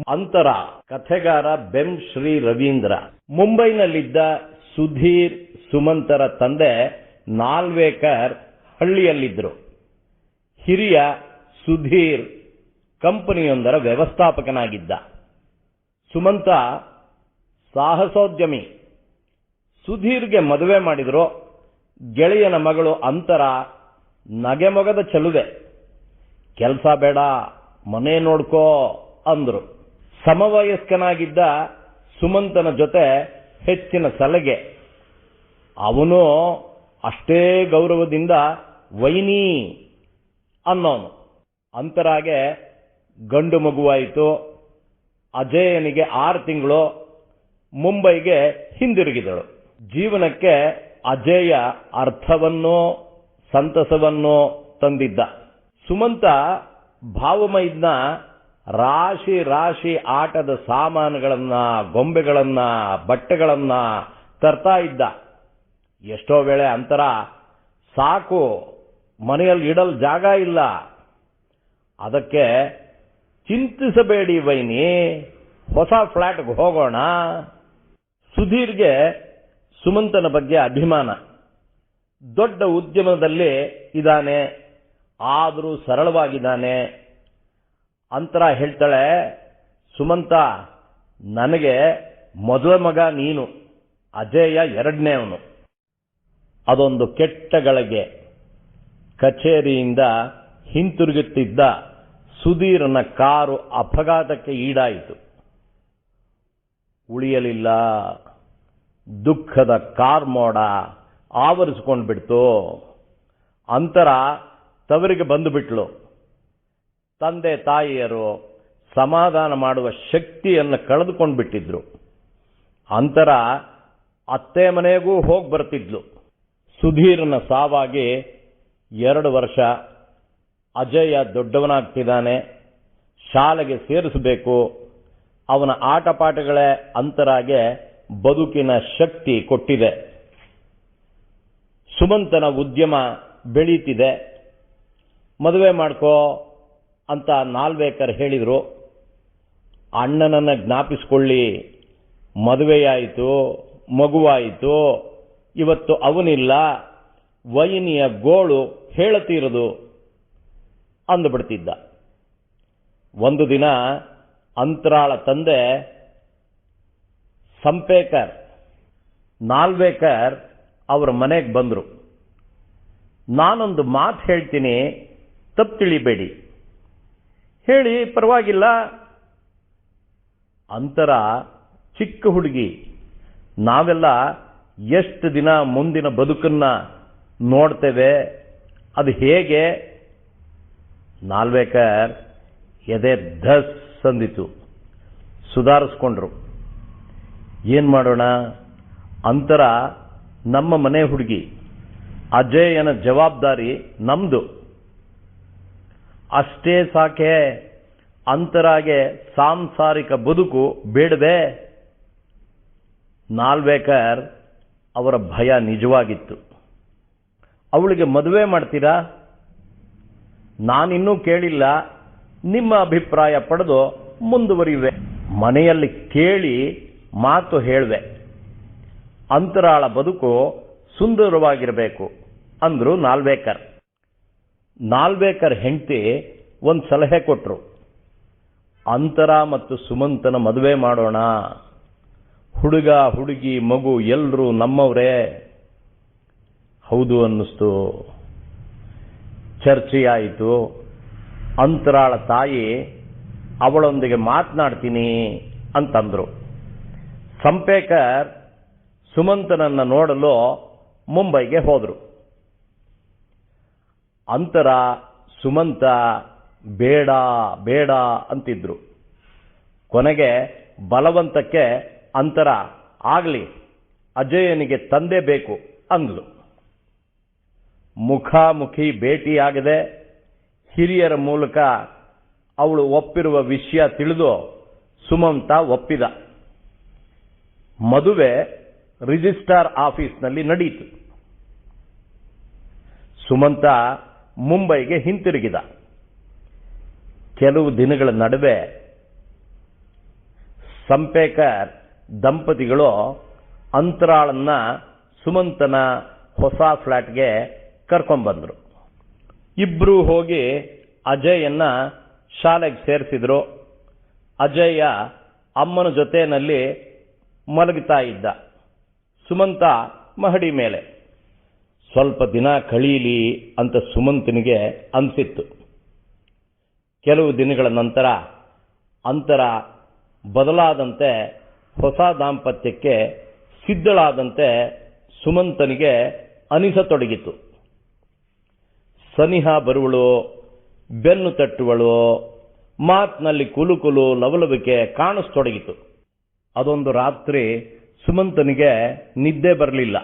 ಅಂತರ ಕಥೆಗಾರ ಬೆಂ ಶ್ರೀ ರವೀಂದ್ರ. ಮುಂಬೈನಲ್ಲಿದ್ದ ಸುಧೀರ್ ಸುಮಂತರ ತಂದೆ ನಾಲ್ವೇಕರ್ ಹಳ್ಳಿಯಲ್ಲಿದ್ದರು. ಹಿರಿಯ ಸುಧೀರ್ ಕಂಪನಿಯೊಂದರ ವ್ಯವಸ್ಥಾಪಕನಾಗಿದ್ದ. ಸುಮಂತ ಸಾಹಸೋದ್ಯಮಿ. ಸುಧೀರ್ಗೆ ಮದುವೆ ಮಾಡಿದ್ರು. ಗೆಳೆಯನ ಮಗಳು ಅಂತರ ನಗೆಮೊಗದ ಚೆಲುವೆ. ಕೆಲಸ ಬೇಡ, ಮನೆ ನೋಡ್ಕೋ ಅಂದ್ರು. ಸಮವಯಸ್ಕನಾಗಿದ್ದ ಸುಮಂತನ ಜೊತೆ ಹೆಚ್ಚಿನ ಸಲಹೆ. ಅವನು ಅಷ್ಟೇ ಗೌರವದಿಂದ ವೈನಿ ಅನ್ನೋನು. ಅಂತರಾಗೆ ಗಂಡು ಮಗುವಾಯಿತು. ಅಜಯನಿಗೆ 6 ತಿಂಗಳು. ಮುಂಬೈಗೆ ಹಿಂದಿರುಗಿದಳು. ಜೀವನಕ್ಕೆ ಅಜಯ ಅರ್ಥವನ್ನೋ ಸಂತಸವನ್ನೋ ತಂದಿದ್ದ. ಸುಮಂತ ಭಾವಮೈದ್ನ ರಾಶಿ ರಾಶಿ ಆಟದ ಸಾಮಾನುಗಳನ್ನ, ಗೊಂಬೆಗಳನ್ನ, ಬಟ್ಟೆಗಳನ್ನ ತರ್ತಾ ಇದ್ದ. ಎಷ್ಟೋ ವೇಳೆ ಅಂತರ, ಸಾಕು, ಮನೆಯಲ್ಲಿ ಇಡಲು ಜಾಗ ಇಲ್ಲ. ಅದಕ್ಕೆ ಚಿಂತಿಸಬೇಡಿ ವೈನಿ, ಹೊಸ ಫ್ಲಾಟ್ಗೆ ಹೋಗೋಣ. ಸುಧೀರ್ಗೆ ಸುಮಂತನ ಬಗ್ಗೆ ಅಭಿಮಾನ. ದೊಡ್ಡ ಉದ್ಯಮದಲ್ಲಿ ಇದ್ದಾನೆ, ಆದರೂ ಸರಳವಾಗಿದ್ದಾನೆ. ಅಂತರ ಹೇಳ್ತಾಳೆ, ಸುಮಂತ, ನನಗೆ ಮೊದಲ ಮಗ ನೀನು, ಅಜಯ 2ನೇವನು. ಅದೊಂದು ಕೆಟ್ಟ ಗಳಿಗೆ. ಕಚೇರಿಯಿಂದ ಹಿಂತಿರುಗುತ್ತಿದ್ದ ಸುಧೀರನ ಕಾರು ಅಪಘಾತಕ್ಕೆ ಈಡಾಯಿತು. ಉಳಿಯಲಿಲ್ಲ. ದುಃಖದ ಕಾರ್ಮೋಡ ಆವರಿಸಿಕೊಂಡು ಬಿಡ್ತು. ಅಂತರ ತವರಿಗೆ ಬಂದು ಬಿಟ್ಲು. ತಂದೆ ತಾಯಿಯರು ಸಮಾಧಾನ ಮಾಡುವ ಶಕ್ತಿಯನ್ನು ಕಳೆದುಕೊಂಡು ಬಿಟ್ಟಿದ್ರು. ಅಂತರ ಅತ್ತೆ ಮನೆಗೂ ಹೋಗಿ ಬರ್ತಿದ್ಲು. ಸುಧೀರನ ಸಾವಾಗಿ 2 ವರ್ಷ. ಅಜಯ ದೊಡ್ಡವನಾಗ್ತಿದ್ದಾನೆ. ಶಾಲೆಗೆ ಸೇರಿಸಬೇಕು. ಅವನ ಆಟಪಾಠಗಳೇ ಅಂತರಾಗೆ ಬದುಕಿನ ಶಕ್ತಿ ಕೊಟ್ಟಿದೆ. ಸುಮಂತನ ಉದ್ಯಮ ಬೆಳೀತಿದೆ. ಮದುವೆ ಮಾಡ್ಕೋ ಅಂತ ನಾಲ್ವೇಕರ್ ಹೇಳಿದರು. ಅಣ್ಣನನ್ನು ಜ್ಞಾಪಿಸ್ಕೊಳ್ಳಿ, ಮದುವೆಯಾಯಿತು, ಮಗುವಾಯಿತು, ಇವತ್ತು ಅವನಿಲ್ಲ, ವೈನಿಯ ಗೋಳು ಹೇಳತೀರದು ಅಂದುಬಿಡ್ತಿದ್ದ. ಒಂದು ದಿನ ಅಂತರಾಳ ತಂದೆ ಸಂಪೇಕರ್ ನಾಲ್ವೇಕರ್ ಅವರ ಮನೆಗೆ ಬಂದರು. ನಾನೊಂದು ಮಾತು ಹೇಳ್ತೀನಿ, ತಪ್ಪು ತಿಳಿಬೇಡಿ. ಹೇಳಿ, ಪರವಾಗಿಲ್ಲ. ಅಂತರ ಚಿಕ್ಕ ಹುಡುಗಿ. ನಾವೆಲ್ಲ ಎಷ್ಟು ದಿನ ಮುಂದಿನ ಬದುಕನ್ನ ನೋಡ್ತೇವೆ, ಅದು ಹೇಗೆ? ನಾಲ್ವೇಕರ್ ಎದೆ ಧಸ್ ಅಂದಿತು. ಸುಧಾರಿಸ್ಕೊಂಡ್ರು. ಏನು ಮಾಡೋಣ? ಅಂತರ ನಮ್ಮ ಮನೆ ಹುಡುಗಿ. ಅಜಯನ ಜವಾಬ್ದಾರಿ ನಮ್ದು. ಅಷ್ಟೇ ಸಾಕೆ? ಅಂತರಾಗೆ ಸಾಂಸಾರಿಕ ಬದುಕು ಬೇಡವೇ? ನಾಲ್ವೇಕರ್ ಅವರ ಭಯ ನಿಜವಾಗಿತ್ತು. ಅವಳಿಗೆ ಮದುವೆ ಮಾಡ್ತೀರಾ? ನಾನಿನ್ನೂ ಕೇಳಿಲ್ಲ. ನಿಮ್ಮ ಅಭಿಪ್ರಾಯ ಪಡೆದು ಮುಂದುವರಿಯುವೆ. ಮನೆಯಲ್ಲಿ ಕೇಳಿ ಮಾತು ಹೇಳುವೆ. ಅಂತರಾಳ ಬದುಕು ಸುಂದರವಾಗಿರಬೇಕು ಅಂದ್ರು ನಾಲ್ವೇಕರ್. ನಾಲ್ವೇಕರ್ ಹೆಂಡತಿ ಒಂದು ಸಲಹೆ ಕೊಟ್ಟರು. ಅಂತರ ಮತ್ತು ಸುಮಂತನ ಮದುವೆ ಮಾಡೋಣ. ಹುಡುಗ ಹುಡುಗಿ ಮಗು ಎಲ್ಲರೂ ನಮ್ಮವರೇ. ಹೌದು ಅನ್ನಿಸ್ತು. ಚರ್ಚೆಯಾಯಿತು. ಅಂತರಾಳ ತಾಯಿ ಅವಳೊಂದಿಗೆ ಮಾತನಾಡ್ತೀನಿ ಅಂತಂದ್ರು. ಸಂಪೇಕರ್ ಸುಮಂತನನ್ನ ನೋಡಲು ಮುಂಬೈಗೆ ಹೋದರು. ಅಂತರ ಸುಮಂತ ಬೇಡ ಬೇಡ ಅಂತಿದ್ರು. ಕೊನೆಗೆ ಬಲವಂತಕ್ಕೆ ಅಂತರ ಆಗಲಿ, ಅಜಯನಿಗೆ ತಂದೆ ಬೇಕು ಅಂದ್ಲು. ಮುಖಾಮುಖಿ ಭೇಟಿಯಾಗದೆ ಹಿರಿಯರ ಮೂಲಕ ಅವಳು ಒಪ್ಪಿರುವ ವಿಷಯ ತಿಳಿದು ಸುಮಂತ ಒಪ್ಪಿದ. ಮದುವೆ ರಿಜಿಸ್ಟ್ರಾರ್ ಆಫೀಸ್ನಲ್ಲಿ ನಡೆಯಿತು. ಸುಮಂತ ಮುಂಬೈಗೆ ಹಿಂತಿರುಗಿದ. ಕೆಲವು ದಿನಗಳ ನಡುವೆ ಸಂಪೇಕರ್ ದಂಪತಿಗಳು ಅಂತರಾಳನ್ನ ಸುಮಂತನ ಹೊಸ ಫ್ಲಾಟ್ಗೆ ಕರ್ಕೊಂಡ್ಬಂದ್ರು. ಇಬ್ರು ಹೋಗಿ ಅಜಯನ್ನ ಶಾಲೆಗೆ ಸೇರಿಸಿದ್ರು. ಅಜಯ ಅಮ್ಮನ ಜೊತೆಯಲ್ಲಿ ಮಲಗುತ್ತಾ ಇದ್ದ. ಸುಮಂತ ಮಹಡಿ ಮೇಲೆ. ಸ್ವಲ್ಪ ದಿನ ಕಳೀಲಿ ಅಂತ ಸುಮಂತನಿಗೆ ಅನಿಸಿತ್ತು. ಕೆಲವು ದಿನಗಳ ನಂತರ ಅಂತರ ಬದಲಾದಂತೆ ಹೊಸ ದಾಂಪತ್ಯಕ್ಕೆ ಸಿದ್ಧಳಾದಂತೆ ಸುಮಂತನಿಗೆ ಅನಿಸತೊಡಗಿತು. ಸನಿಹ ಬರುವಳು, ಬೆನ್ನು ತಟ್ಟುವಳು, ಮಾತಿನಲ್ಲಿ ಕುಲುಕುಲು ಲವಲವಿಕೆ ಕಾಣಿಸ್ತೊಡಗಿತು. ಅದೊಂದು ರಾತ್ರಿ ಸುಮಂತನಿಗೆ ನಿದ್ದೆ ಬರಲಿಲ್ಲ.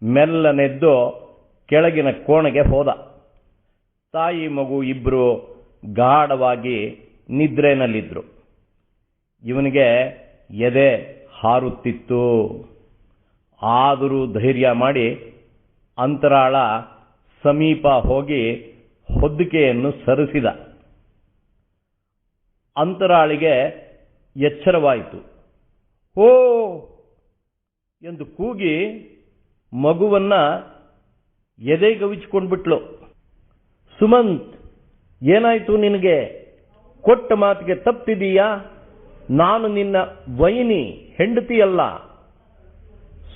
ಮೆಲ್ಲನೆದ್ದು ಕೆಳಗಿನ ಕೋಣೆಗೆ ಹೋದ. ತಾಯಿ ಮಗು ಇಬ್ರು ಗಾಢವಾಗಿ ನಿದ್ರೆನಲ್ಲಿದ್ರು. ಇವನಿಗೆ ಎದೆ ಹಾರುತ್ತಿತ್ತು. ಆದರೂ ಧೈರ್ಯ ಮಾಡಿ ಅಂತರಾಳ ಸಮೀಪ ಹೋಗಿ ಹೊದ್ದಿಕೆಯನ್ನು ಸರಿಸಿದ. ಅಂತರಾಳಿಗೆ ಎಚ್ಚರವಾಯಿತು. ಓ ಎಂದು ಕೂಗಿ ಮಗುವನ್ನ ಎದೆಗವಿಚಿಕೊಂಡ್ಬಿಟ್ಲು. ಸುಮಂತ್, ಏನಾಯ್ತು ನಿನಗೆ? ಕೊಟ್ಟ ಮಾತಿಗೆ ತಪ್ಪಿದೀಯಾ? ನಾನು ನಿನ್ನ ವೈನಿ, ಹೆಂಡತಿಯಲ್ಲ.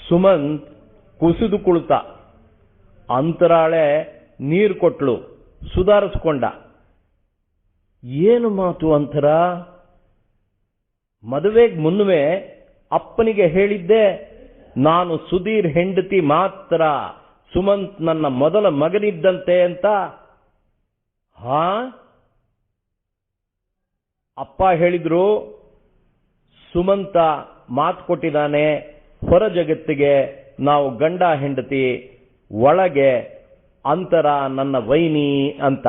ಸುಮಂತ್ ಕುಸಿದು ಕುಳಿತ. ಅಂತರಾಳೆ ನೀರು ಕೊಟ್ಲು. ಸುಧಾರಿಸ್ಕೊಂಡ. ಏನು ಮಾತು ಅಂತರ? ಮದುವೆಗೆ ಮುನ್ನವೇ ಅಪ್ಪನಿಗೆ ಹೇಳಿದ್ದೆ, ನಾನು ಸುಧೀರ್ ಹೆಂಡತಿ ಮಾತ್ರ, ಸುಮಂತ್ ನನ್ನ ಮೊದಲ ಮಗನಿದ್ದಂತೆ ಅಂತ. ಹಾ, ಅಪ್ಪ ಹೇಳಿದ್ರು. ಸುಮಂತ ಮಾತು ಕೊಟ್ಟಿದ್ದಾನೆ, ಹೊರ ಜಗತ್ತಿಗೆ ನಾವು ಗಂಡ ಹೆಂಡತಿ, ಒಳಗೆ ಅಂತರ ನನ್ನ ವೈನಿ ಅಂತ.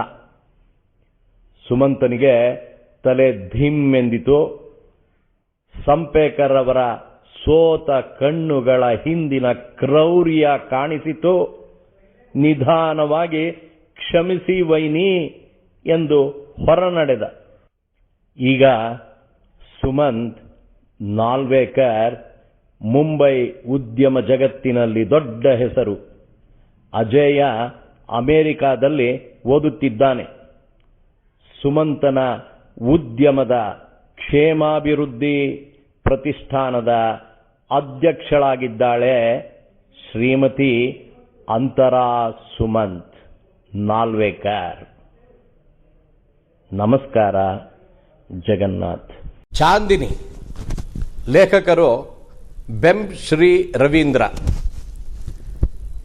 ಸುಮಂತನಿಗೆ ತಲೆ ಧಿಮ್ಮೆಂದಿತು. ಸಂಪೇಕರ್ ಅವರ ಸೋತ ಕಣ್ಣುಗಳ ಹಿಂದಿನ ಕ್ರೌರ್ಯ ಕಾಣಿಸಿತು. ನಿಧಾನವಾಗಿ ಕ್ಷಮಿಸಿ ವೈನಿ ಎಂದು ಹೊರನಡೆದ. ಈಗ ಸುಮಂತ್ ನಾಲ್ವೇಕರ್ ಮುಂಬೈ ಉದ್ಯಮ ಜಗತ್ತಿನಲ್ಲಿ ದೊಡ್ಡ ಹೆಸರು. ಅಜಯ ಅಮೆರಿಕಾದಲ್ಲಿ ಓದುತ್ತಿದ್ದಾನೆ. ಸುಮಂತನ ಉದ್ಯಮದ ಕ್ಷೇಮಾಭಿವೃದ್ಧಿ ಪ್ರತಿಷ್ಠಾನದ ಅಧ್ಯಕ್ಷಳಾಗಿದ್ದಾಳೆ ಶ್ರೀಮತಿ ಅಂತರಾ ಸುಮಂತ್ ನಾಲ್ವೇಕರ್. ನಮಸ್ಕಾರ. ಜಗನ್ನಾಥ್. ಚಾಂದಿನಿ. ಲೇಖಕರು ಬೆಂ ಶ್ರೀ ರವೀಂದ್ರ.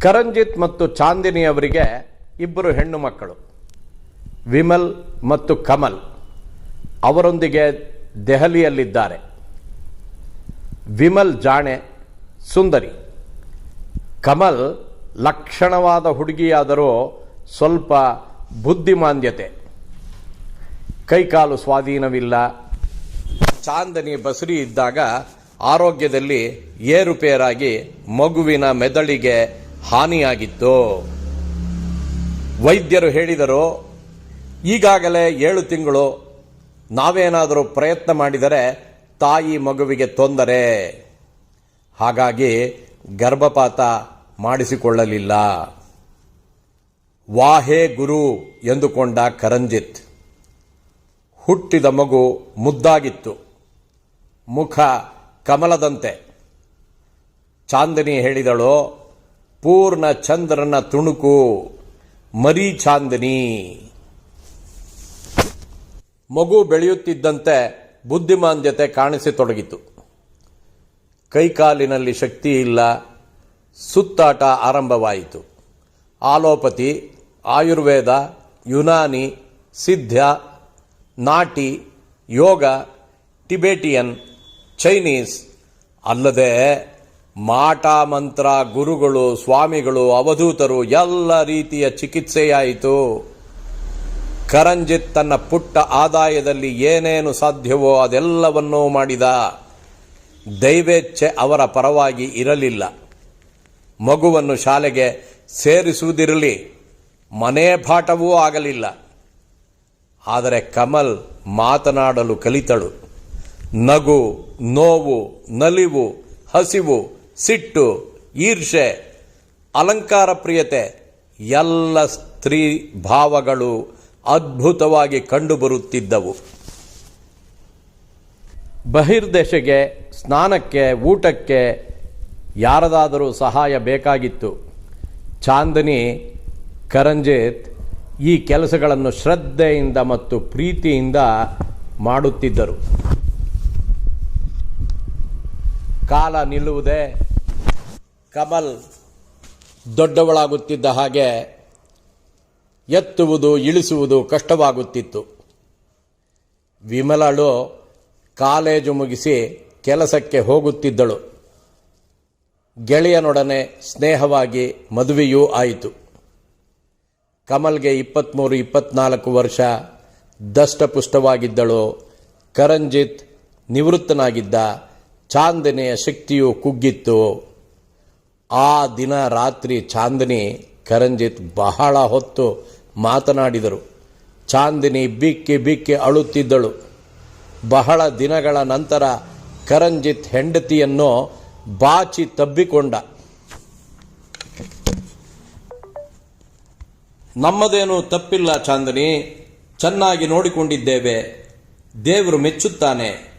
ಕರಂಜಿತ್ ಮತ್ತು ಚಾಂದಿನಿ ಅವರಿಗೆ ಇಬ್ಬರು ಹೆಣ್ಣು ಮಕ್ಕಳು, ವಿಮಲ್ ಮತ್ತು ಕಮಲ್. ಅವರೊಂದಿಗೆ ದೆಹಲಿಯಲ್ಲಿದ್ದಾರೆ. ವಿಮಲ್ ಜಾಣೆ, ಸುಂದರಿ. ಕಮಲ್ ಲಕ್ಷಣವಾದ ಹುಡುಗಿಯಾದರೂ ಸ್ವಲ್ಪ ಬುದ್ಧಿಮಾಂದ್ಯತೆ, ಕೈಕಾಲು ಸ್ವಾಧೀನವಿಲ್ಲ. ಚಾಂದಿನಿ ಬಸುರಿ ಇದ್ದಾಗ ಆರೋಗ್ಯದಲ್ಲಿ ಏರುಪೇರಾಗಿ ಮಗುವಿನ ಮೆದುಳಿಗೆ ಹಾನಿಯಾಗಿತ್ತು. ವೈದ್ಯರು ಹೇಳಿದರು, ಈಗಾಗಲೇ 7 ತಿಂಗಳು, ನಾವೇನಾದರೂ ಪ್ರಯತ್ನ ಮಾಡಿದರೆ ತಾಯಿ ಮಗುವಿಗೆ ತೊಂದರೆ. ಹಾಗಾಗಿ ಗರ್ಭಪಾತ ಮಾಡಿಸಿಕೊಳ್ಳಲಿಲ್ಲ. ವಾಹೇ ಗುರು ಎಂದುಕೊಂಡ ಕರಂಜಿತ್. ಹುಟ್ಟಿದ ಮಗು ಮುದ್ದಾಗಿತ್ತು, ಮುಖ ಕಮಲದಂತೆ. ಚಾಂದಿನಿ ಹೇಳಿದಳು, ಪೂರ್ಣ ಚಂದ್ರನ ತುಣುಕು, ಮರಿ ಚಾಂದಿನಿ. ಮಗು ಬೆಳೆಯುತ್ತಿದ್ದಂತೆ ಬುದ್ಧಿಮಾಂದ್ಯತೆ ಕಾಣಿಸತೊಡಗಿತು. ಕೈಕಾಲಿನಲ್ಲಿ ಶಕ್ತಿ ಇಲ್ಲ. ಸುತ್ತಾಟ ಆರಂಭವಾಯಿತು. ಆಲೋಪತಿ, ಆಯುರ್ವೇದ, ಯುನಾನಿ, ಸಿದ್ಧ, ನಾಟಿ, ಯೋಗ, ಟಿಬೇಟಿಯನ್, ಚೈನೀಸ್, ಅಲ್ಲದೆ ಮಾಟ ಮಂತ್ರ, ಗುರುಗಳು, ಸ್ವಾಮಿಗಳು, ಅವಧೂತರು, ಎಲ್ಲ ರೀತಿಯ ಚಿಕಿತ್ಸೆಯಾಯಿತು. ಕರಂಜಿತ್ ತನ್ನ ಪುಟ್ಟ ಆದಾಯದಲ್ಲಿ ಏನೇನು ಸಾಧ್ಯವೋ ಅದೆಲ್ಲವನ್ನೂ ಮಾಡಿದ. ದೈವೇಚ್ಛೆ ಅವರ ಪರವಾಗಿ ಇರಲಿಲ್ಲ. ಮಗುವನ್ನು ಶಾಲೆಗೆ ಸೇರಿಸುವುದಿರಲಿ, ಮನೆ ಪಾಠವೂ ಆಗಲಿಲ್ಲ. ಆದರೆ ಕಮಲ್ ಮಾತನಾಡಲು ಕಲಿತಳು. ನಗು, ನೋವು, ನಲಿವು, ಹಸಿವು, ಸಿಟ್ಟು, ಈರ್ಷೆ, ಅಲಂಕಾರ ಪ್ರಿಯತೆ ಎಲ್ಲ ಸ್ತ್ರೀ ಭಾವಗಳು ಅದ್ಭುತವಾಗಿ ಕಂಡುಬರುತ್ತಿದ್ದವು. ಬಹಿರ್ದೆಶೆಗೆ, ಸ್ನಾನಕ್ಕೆ, ಊಟಕ್ಕೆ ಯಾರದಾದರೂ ಸಹಾಯ ಬೇಕಾಗಿತ್ತು. ಚಾಂದಿನಿ, ಕರಂಜಿತ್ ಈ ಕೆಲಸಗಳನ್ನು ಶ್ರದ್ಧೆಯಿಂದ ಮತ್ತು ಪ್ರೀತಿಯಿಂದ ಮಾಡುತ್ತಿದ್ದರು. ಕಾಲ ನಿಲ್ಲುವುದೇ, ಕಮಲ್ ದೊಡ್ಡವಳಾಗುತ್ತಿದ್ದ ಹಾಗೆ ಎತ್ತುವುದು ಇಳಿಸುವುದು ಕಷ್ಟವಾಗುತ್ತಿತ್ತು. ವಿಮಲಳು ಕಾಲೇಜು ಮುಗಿಸಿ ಕೆಲಸಕ್ಕೆ ಹೋಗುತ್ತಿದ್ದಳು. ಗೆಳೆಯನೊಡನೆ ಸ್ನೇಹವಾಗಿ ಮದುವೆಯೂ ಆಯಿತು. ಕಮಲ್ಗೆ 23-24 ವರ್ಷ, ದಷ್ಟಪುಷ್ಟವಾಗಿದ್ದಳು. ಕರಂಜಿತ್ ನಿವೃತ್ತನಾಗಿದ್ದ. ಚಾಂದಿನಿಯ ಶಕ್ತಿಯು ಕುಗ್ಗಿತ್ತು. ಆ ದಿನ ರಾತ್ರಿ ಚಾಂದಿನಿ, ಕರಂಜಿತ್ ಬಹಳ ಹೊತ್ತು ಮಾತನಾಡಿದರು. ಚಾಂದಿನಿ ಬಿಕ್ಕಿ ಬಿಕ್ಕಿ ಅಳುತ್ತಿದ್ದಳು. ಬಹಳ ದಿನಗಳ ನಂತರ ಕರಂಜಿತ್ ಹೆಂಡತಿಯನ್ನು ಬಾಚಿ ತಬ್ಬಿಕೊಂಡ. ನಮ್ಮದೇನೂ ತಪ್ಪಿಲ್ಲ ಚಾಂದಿನಿ, ಚೆನ್ನಾಗಿ ನೋಡಿಕೊಂಡಿದ್ದೇವೆ, ದೇವರು ಮೆಚ್ಚುತ್ತಾನೆ.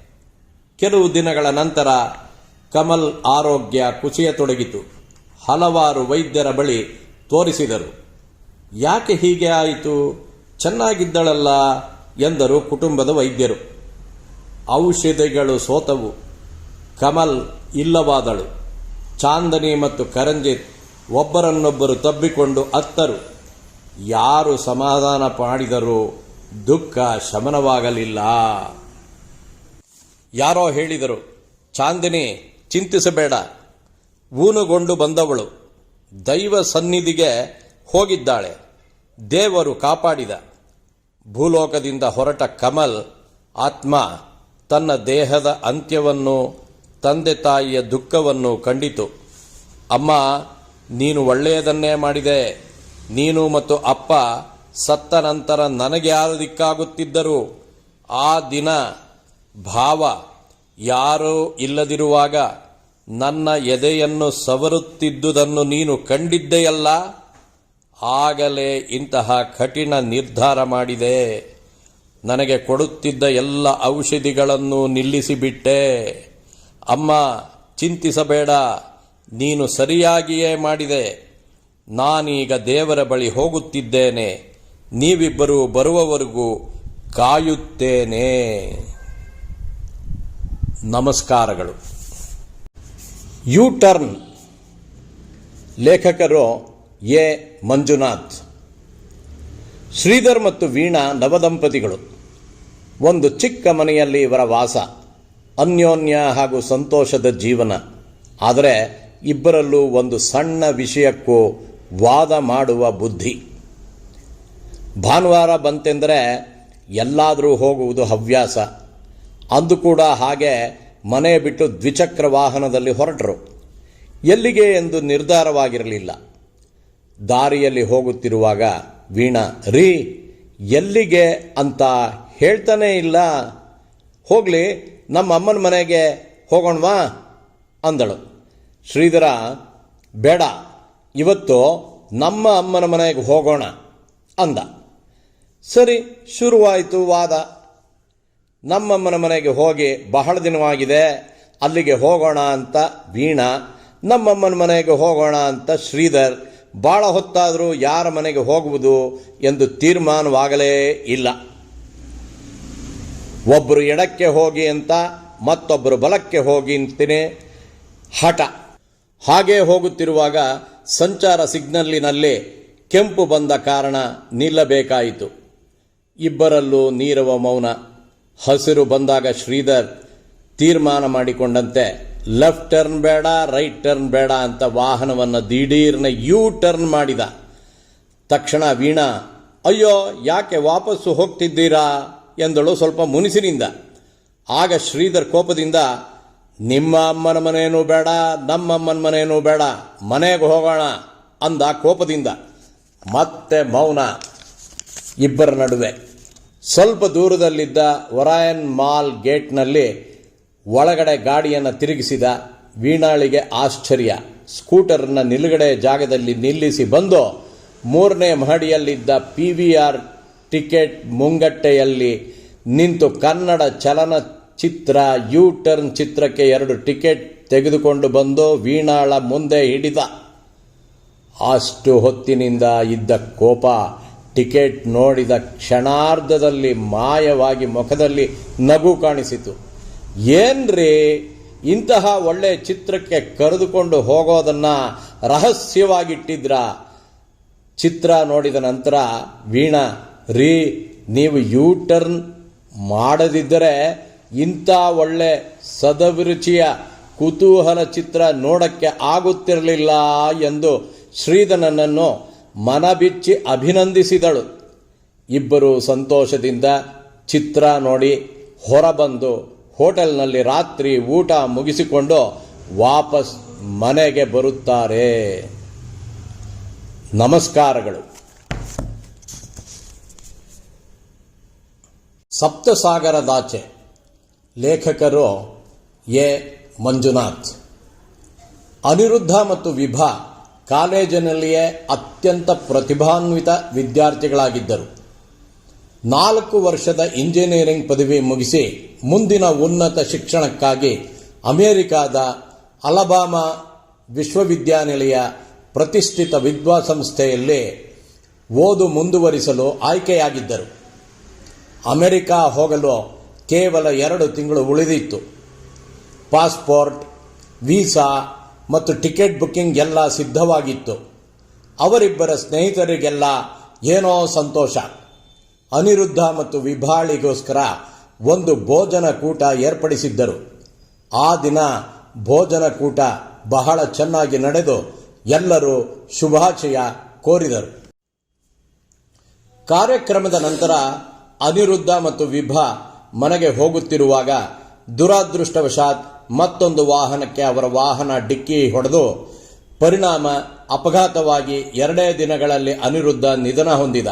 ಕೆಲವು ದಿನಗಳ ನಂತರ ಕಮಲ್ ಆರೋಗ್ಯ ಕುಸಿಯತೊಡಗಿತು. ಹಲವಾರು ವೈದ್ಯರ ಬಳಿ ತೋರಿಸಿದರು. ಯಾಕೆ ಹೀಗೆ ಆಯಿತು, ಚೆನ್ನಾಗಿದ್ದಳಲ್ಲ ಎಂದರು ಕುಟುಂಬದ ವೈದ್ಯರು. ಔಷಧಿಗಳು ಸೋತವು. ಕಮಲ್ ಇಲ್ಲವಾದಳು. ಚಾಂದಿನಿ ಮತ್ತು ಕರಂಜಿತ್ ಒಬ್ಬರನ್ನೊಬ್ಬರು ತಬ್ಬಿಕೊಂಡು ಅತ್ತರು. ಯಾರು ಸಮಾಧಾನ ಮಾಡಿದರೂ ದುಃಖ ಶಮನವಾಗಲಿಲ್ಲ. ಯಾರೋ ಹೇಳಿದರು, ಚಾಂದಿನಿ ಚಿಂತಿಸಬೇಡ, ಊನುಗೊಂಡು ಬಂದವಳು ದೈವ ಸನ್ನಿಧಿಗೆ ಹೋಗಿದ್ದಾಳೆ, ದೇವರು ಕಾಪಾಡಿದ. ಭೂಲೋಕದಿಂದ ಹೊರಟ ಕಮಲ್ ಆತ್ಮ ತನ್ನ ದೇಹದ ಅಂತ್ಯವನ್ನು, ತಂದೆ ತಾಯಿಯ ದುಃಖವನ್ನು ಕಂಡಿತು. ಅಮ್ಮ, ನೀನು ಒಳ್ಳೆಯದನ್ನೇ ಮಾಡಿದೆ. ನೀನು ಮತ್ತು ಅಪ್ಪ ಸತ್ತ ನಂತರ ನನಗೆ ಯಾರು ದಿಕ್ಕಾಗುತ್ತಿದ್ದರು? ಆ ದಿನ ಭಾವ ಯಾರೂ ಇಲ್ಲದಿರುವಾಗ ನನ್ನ ಎದೆಯನ್ನು ಸವರುತ್ತಿದ್ದುದನ್ನು ನೀನು ಕಂಡಿದ್ದೆಯಲ್ಲ. ಆಗಲೇ ಇಂತಹ ಕಠಿಣ ನಿರ್ಧಾರ ಮಾಡಿದೆ. ನನಗೆ ಕೊಡುತ್ತಿದ್ದ ಎಲ್ಲ ಔಷಧಿಗಳನ್ನು ನಿಲ್ಲಿಸಿಬಿಟ್ಟೆ. ಅಮ್ಮ, ಚಿಂತಿಸಬೇಡ, ನೀನು ಸರಿಯಾಗಿಯೇ ಮಾಡಿದೆ. ನಾನೀಗ ದೇವರ ಬಳಿ ಹೋಗುತ್ತಿದ್ದೇನೆ. ನೀವಿಬ್ಬರೂ ಬರುವವರೆಗೂ ಕಾಯುತ್ತೇನೆ. ನಮಸ್ಕಾರಗಳು. U turn. ಲೇಖಕರು ಎ. ಮಂಜುನಾಥ್. ಶ್ರೀಧರ್ ಮತ್ತು ವೀಣಾ ನವದಂಪತಿಗಳು. ಒಂದು ಚಿಕ್ಕ ಮನೆಯಲ್ಲಿ ಇವರ ವಾಸ. ಅನ್ಯೋನ್ಯ ಹಾಗೂ ಸಂತೋಷದ ಜೀವನ. ಆದರೆ ಇಬ್ಬರಲ್ಲೂ ಒಂದು ಸಣ್ಣ ವಿಷಯಕ್ಕೂ ವಾದ ಮಾಡುವ ಬುದ್ಧಿ. ಭಾನುವಾರ ಬಂತೆಂದರೆ ಎಲ್ಲಾದರೂ ಹೋಗುವುದು ಹವ್ಯಾಸ. ಅಂದು ಕೂಡ ಹಾಗೆ ಮನೆ ಬಿಟ್ಟು ದ್ವಿಚಕ್ರ ವಾಹನದಲ್ಲಿ ಹೊರಟರು. ಎಲ್ಲಿಗೆ ಎಂದು ನಿರ್ಧಾರವಾಗಿರಲಿಲ್ಲ. ದಾರಿಯಲ್ಲಿ ಹೋಗುತ್ತಿರುವಾಗ ವೀಣಾ, ರೀ ಎಲ್ಲಿಗೆ ಅಂತ ಹೇಳ್ತಾನೇ ಇಲ್ಲ, ಹೋಗಲಿ ನಮ್ಮ ಅಮ್ಮನ ಮನೆಗೆ ಹೋಗೋಣವಾ ಅಂದಳು. ಶ್ರೀಧರ, ಬೇಡ, ಇವತ್ತು ನಮ್ಮ ಅಮ್ಮನ ಮನೆಗೆ ಹೋಗೋಣ ಅಂದ. ಸರಿ, ಶುರುವಾಯಿತು ವಾದ. ನಮ್ಮಮ್ಮನ ಮನೆಗೆ ಹೋಗಿ ಬಹಳ ದಿನವಾಗಿದೆ, ಅಲ್ಲಿಗೆ ಹೋಗೋಣ ಅಂತ ವೀಣಾ, ನಮ್ಮಮ್ಮನ ಮನೆಗೆ ಹೋಗೋಣ ಅಂತ ಶ್ರೀಧರ್. ಭಾಳ ಹೊತ್ತಾದರೂ ಯಾರ ಮನೆಗೆ ಹೋಗುವುದು ಎಂದು ತೀರ್ಮಾನವಾಗಲೇ ಇಲ್ಲ. ಒಬ್ಬರು ಎಡಕ್ಕೆ ಹೋಗಿ ಅಂತ, ಮತ್ತೊಬ್ಬರು ಬಲಕ್ಕೆ ಹೋಗಿ ಅಂತೀನಿ ಹಠ. ಹಾಗೇ ಹೋಗುತ್ತಿರುವಾಗ ಸಂಚಾರ ಸಿಗ್ನಲ್ಲಿನಲ್ಲಿ ಕೆಂಪು ಬಂದ ಕಾರಣ ನಿಲ್ಲಬೇಕಾಯಿತು. ಇಬ್ಬರಲ್ಲೂ ನೀರವ ಮೌನ. ಹಸಿರು ಬಂದಾಗ ಶ್ರೀಧರ್ ತೀರ್ಮಾನ ಮಾಡಿಕೊಂಡಂತೆ ಲೆಫ್ಟ್ ಟರ್ನ್ ಬೇಡ, ರೈಟ್ ಟರ್ನ್ ಬೇಡ ಅಂತ ವಾಹನವನ್ನು ದಿಢೀರ್ನ ಯೂ ಟರ್ನ್ ಮಾಡಿದ. ತಕ್ಷಣ ವೀಣಾ, ಅಯ್ಯೋ ಯಾಕೆ ವಾಪಸ್ಸು ಹೋಗ್ತಿದ್ದೀರಾ ಎಂದಳು ಸ್ವಲ್ಪ ಮುನಿಸಿನಿಂದ. ಆಗ ಶ್ರೀಧರ್ ಕೋಪದಿಂದ, ನಿಮ್ಮ ಅಮ್ಮನ ಮನೇನೂ ಬೇಡ, ನಮ್ಮಮ್ಮನ ಮನೇನೂ ಬೇಡ, ಮನೆಗೆ ಹೋಗೋಣ ಅಂದ ಕೋಪದಿಂದ. ಮತ್ತೆ ಮೌನ ಇಬ್ಬರ ನಡುವೆ. ಸ್ವಲ್ಪ ದೂರದಲ್ಲಿದ್ದ ಒರಾಯನ್ ಮಾಲ್ ಗೇಟ್ನಲ್ಲಿ ಒಳಗಡೆ ಗಾಡಿಯನ್ನು ತಿರುಗಿಸಿದ. ವೀಣಾಳಿಗೆ ಆಶ್ಚರ್ಯ. ಸ್ಕೂಟರ್ನ ನಿಲುಗಡೆ ಜಾಗದಲ್ಲಿ ನಿಲ್ಲಿಸಿ ಬಂದು 3ನೇ ಮಹಡಿಯಲ್ಲಿದ್ದ PVR ಟಿಕೆಟ್ ಮುಂಗಟ್ಟೆಯಲ್ಲಿ ನಿಂತು ಕನ್ನಡ ಚಲನಚಿತ್ರ ಯು ಟರ್ನ್ ಚಿತ್ರಕ್ಕೆ 2 ಟಿಕೆಟ್ ತೆಗೆದುಕೊಂಡು ಬಂದು ವೀಣಾಳ ಮುಂದೆ ಹಿಡಿದ. ಅಷ್ಟು ಹೊತ್ತಿನಿಂದ ಇದ್ದ ಕೋಪ ಟಿಕೆಟ್ ನೋಡಿದ ಕ್ಷಣಾರ್ಧದಲ್ಲಿ ಮಾಯವಾಗಿ ಮುಖದಲ್ಲಿ ನಗು ಕಾಣಿಸಿತು. ಏನ್ರಿ, ಇಂತಹ ಒಳ್ಳೆ ಚಿತ್ರಕ್ಕೆ ಕರೆದುಕೊಂಡು ಹೋಗೋದನ್ನ ರಹಸ್ಯವಾಗಿಟ್ಟಿದ್ರ? ಚಿತ್ರ ನೋಡಿದ ನಂತರ ವೀಣಾ, ರೀ, ನೀವು ಯೂ ಟರ್ನ್ ಮಾಡದಿದ್ದರೆ ಇಂಥ ಒಳ್ಳೆ ಸದಭಿರುಚಿಯ ಕುತೂಹಲ ಚಿತ್ರ ನೋಡಕ್ಕೆ ಆಗುತ್ತಿರಲಿಲ್ಲ ಎಂದು ಶ್ರೀಧರನನ್ನು ಮನಬಿಚ್ಚಿ ಅಭಿನಂದಿಸಿದಳು. ಇಬ್ಬರು ಸಂತೋಷದಿಂದ ಚಿತ್ರ ನೋಡಿ ಹೊರಬಂದು ಹೋಟೆಲ್ನಲ್ಲಿ ರಾತ್ರಿ ಊಟ ಮುಗಿಸಿಕೊಂಡು ವಾಪಸ್ ಮನೆಗೆ ಬರುತ್ತಾರೆ. ನಮಸ್ಕಾರಗಳು. ಸಪ್ತಸಾಗರದಾಚೆ. ಲೇಖಕರು ಎ. ಮಂಜುನಾಥ್. ಅನಿರುದ್ಧ ಮತ್ತು ವಿಭಾ ಕಾಲೇಜಿನಲ್ಲಿಯೇ ಅತ್ಯಂತ ಪ್ರತಿಭಾನ್ವಿತ ವಿದ್ಯಾರ್ಥಿಗಳಾಗಿದ್ದರು. 4 ವರ್ಷದ ಇಂಜಿನಿಯರಿಂಗ್ ಪದವಿ ಮುಗಿಸಿ ಮುಂದಿನ ಉನ್ನತ ಶಿಕ್ಷಣಕ್ಕಾಗಿ ಅಮೆರಿಕಾದ ಅಲಬಾಮಾ ವಿಶ್ವವಿದ್ಯಾನಿಲಯ ಪ್ರತಿಷ್ಠಿತ ವಿದ್ಯಾಸಂಸ್ಥೆಯಲ್ಲಿ ಓದು ಮುಂದುವರಿಸಲು ಆಯ್ಕೆಯಾಗಿದ್ದರು. ಅಮೆರಿಕ ಹೋಗಲು ಕೇವಲ 2 ತಿಂಗಳು ಉಳಿದಿತ್ತು. ಪಾಸ್ಪೋರ್ಟ್, ವೀಸಾ ಮತ್ತು ಟಿಕೆಟ್ ಬುಕ್ಕಿಂಗ್ ಎಲ್ಲ ಸಿದ್ಧವಾಗಿತ್ತು. ಅವರಿಬ್ಬರ ಸ್ನೇಹಿತರಿಗೆಲ್ಲ ಏನೋ ಸಂತೋಷ. ಅನಿರುದ್ಧ ಮತ್ತು ವಿಭಾಳಿಗೋಸ್ಕರ ಒಂದು ಭೋಜನ ಕೂಟ ಏರ್ಪಡಿಸಿದ್ದರು. ಆ ದಿನ ಭೋಜನ ಕೂಟ ಬಹಳ ಚೆನ್ನಾಗಿ ನಡೆದು ಎಲ್ಲರೂ ಶುಭಾಶಯ ಕೋರಿದರು. ಕಾರ್ಯಕ್ರಮದ ನಂತರ ಅನಿರುದ್ಧ ಮತ್ತು ವಿಭಾ ಮನೆಗೆ ಹೋಗುತ್ತಿರುವಾಗ ದುರಾದೃಷ್ಟವಶಾತ್ ಮತ್ತೊಂದು ವಾಹನಕ್ಕೆ ಅವರ ವಾಹನ ಡಿಕ್ಕಿ ಹೊಡೆದು ಪರಿಣಾಮ ಅಪಘಾತವಾಗಿ 2 ದಿನಗಳಲ್ಲಿ ಅನಿರುದ್ಧ ನಿಧನ ಹೊಂದಿದ.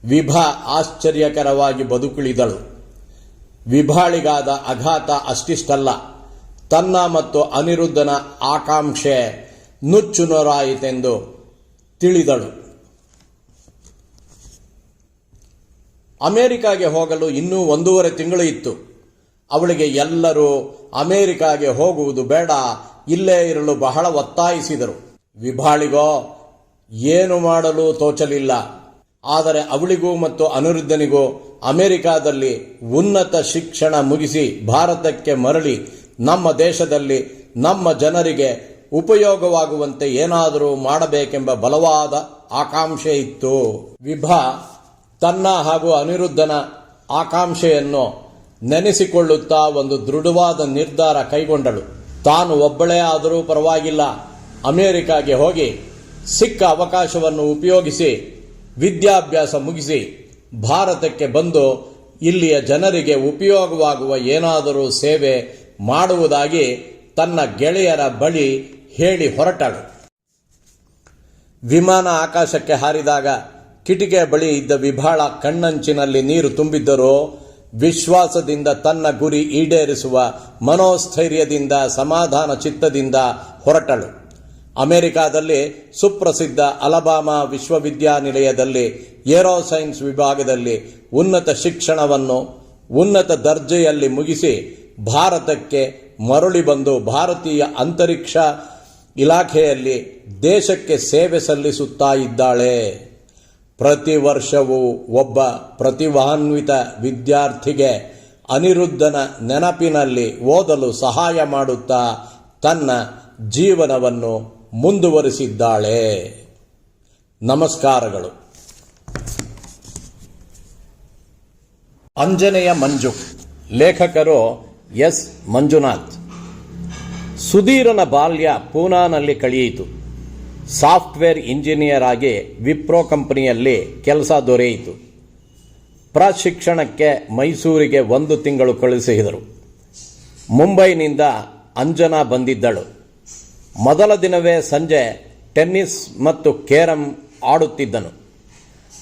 ವಿಭಾ ಆಶ್ಚರ್ಯಕರವಾಗಿ ಬದುಕುಳಿದಳು. ವಿಭಾಳಿಗಾದ ಆಘಾತ ಅಷ್ಟಿಷ್ಟಲ್ಲ, ತನ್ನ ಮತ್ತು ಅನಿರುದ್ಧನ ಆಕಾಂಕ್ಷೆ ನುಚ್ಚುನೂರಾಯಿತೆಂದು ತಿಳಿದಳು. ಅಮೆರಿಕಾಗೆ ಹೋಗಲು ಇನ್ನೂ 1.5 ತಿಂಗಳು ಇತ್ತು. ಅವಳಿಗೆ ಎಲ್ಲರೂ ಅಮೆರಿಕಾಗೆ ಹೋಗುವುದು ಬೇಡ, ಇಲ್ಲೇ ಇರಲು ಬಹಳ ಒತ್ತಾಯಿಸಿದರು. ವಿಭಾಳಿಗೋ ಏನು ಮಾಡಲು ತೋಚಲಿಲ್ಲ. ಆದರೆ ಅವಳಿಗೂ ಮತ್ತು ಅನಿರುದ್ಧನಿಗೂ ಅಮೆರಿಕಾದಲ್ಲಿ ಉನ್ನತ ಶಿಕ್ಷಣ ಮುಗಿಸಿ ಭಾರತಕ್ಕೆ ಮರಳಿ ನಮ್ಮ ದೇಶದಲ್ಲಿ ನಮ್ಮ ಜನರಿಗೆ ಉಪಯೋಗವಾಗುವಂತೆ ಏನಾದರೂ ಮಾಡಬೇಕೆಂಬ ಬಲವಾದ ಆಕಾಂಕ್ಷೆ ಇತ್ತು. ವಿಭಾ ತನ್ನ ಹಾಗೂ ಅನಿರುದ್ಧನ ಆಕಾಂಕ್ಷೆಯನ್ನು ನೆನೆಸಿಕೊಳ್ಳುತ್ತಾ ಒಂದು ದೃಢವಾದ ನಿರ್ಧಾರ ಕೈಗೊಂಡಳು. ತಾನು ಒಬ್ಬಳೇ ಆದರೂ ಪರವಾಗಿಲ್ಲ, ಅಮೆರಿಕಾಗೆ ಹೋಗಿ ಸಿಕ್ಕ ಅವಕಾಶವನ್ನು ಉಪಯೋಗಿಸಿ ವಿದ್ಯಾಭ್ಯಾಸ ಮುಗಿಸಿ ಭಾರತಕ್ಕೆ ಬಂದು ಇಲ್ಲಿಯ ಜನರಿಗೆ ಉಪಯೋಗವಾಗುವ ಏನಾದರೂ ಸೇವೆ ಮಾಡುವುದಾಗಿ ತನ್ನ ಗೆಳೆಯರ ಬಳಿ ಹೇಳಿ ಹೊರಟಳು. ವಿಮಾನ ಆಕಾಶಕ್ಕೆ ಹಾರಿದಾಗ ಕಿಟಿಕಿಯ ಬಳಿ ಇದ್ದ ವಿಭಾಳ ಕಣ್ಣಂಚಿನಲ್ಲಿ ನೀರು ತುಂಬಿದ್ದರೂ ವಿಶ್ವಾಸದಿಂದ ತನ್ನ ಗುರಿ ಈಡೇರಿಸುವ ಮನೋಸ್ಥೈರ್ಯದಿಂದ ಸಮಾಧಾನ ಚಿತ್ತದಿಂದ ಹೊರಟಳು. ಅಮೆರಿಕಾದಲ್ಲಿ ಸುಪ್ರಸಿದ್ಧ ಅಲಬಾಮಾ ವಿಶ್ವವಿದ್ಯಾನಿಲಯದಲ್ಲಿ ಏರೋಸೈನ್ಸ್ ವಿಭಾಗದಲ್ಲಿ ಉನ್ನತ ಶಿಕ್ಷಣವನ್ನು ಉನ್ನತ ದರ್ಜೆಯಲ್ಲಿ ಮುಗಿಸಿ ಭಾರತಕ್ಕೆ ಮರಳಿ ಬಂದು ಭಾರತೀಯ ಅಂತರಿಕ್ಷ ಇಲಾಖೆಯಲ್ಲಿ ದೇಶಕ್ಕೆ ಸೇವೆ ಸಲ್ಲಿಸುತ್ತಾ ಇದ್ದಾಳೆ. ಪ್ರತಿ ವರ್ಷವೂ ಒಬ್ಬ ಪ್ರತಿಭಾನ್ವಿತ ವಿದ್ಯಾರ್ಥಿಗೆ ಅನಿರುದ್ಧನ ನೆನಪಿನಲ್ಲಿ ಓದಲು ಸಹಾಯ ಮಾಡುತ್ತಾ ತನ್ನ ಜೀವನವನ್ನು ಮುಂದುವರಿಸಿದ್ದಾಳೆ. ನಮಸ್ಕಾರಗಳು. ಅಂಜನೆಯ ಮಂಜು. ಲೇಖಕರು ಎಸ್. ಮಂಜುನಾಥ್. ಸುಧೀರನ ಬಾಲ್ಯ ಪೂನಾನಲ್ಲಿ ಕಳೆಯಿತು. ಸಾಫ್ಟ್ವೇರ್ ಇಂಜಿನಿಯರ್ ಆಗಿ ವಿಪ್ರೋ ಕಂಪನಿಯಲ್ಲಿ ಕೆಲಸ ದೊರೆಯಿತು. ಪ್ರಶಿಕ್ಷಣಕ್ಕೆ ಮೈಸೂರಿಗೆ 1 ತಿಂಗಳು ಕಳುಹಿಸಿದರು. ಮುಂಬೈನಿಂದ ಅಂಜನಾ ಬಂದಿದ್ದಳು. ಮೊದಲ ದಿನವೇ ಸಂಜೆ ಟೆನ್ನಿಸ್ ಮತ್ತು ಕೇರಂ ಆಡುತ್ತಿದ್ದನು.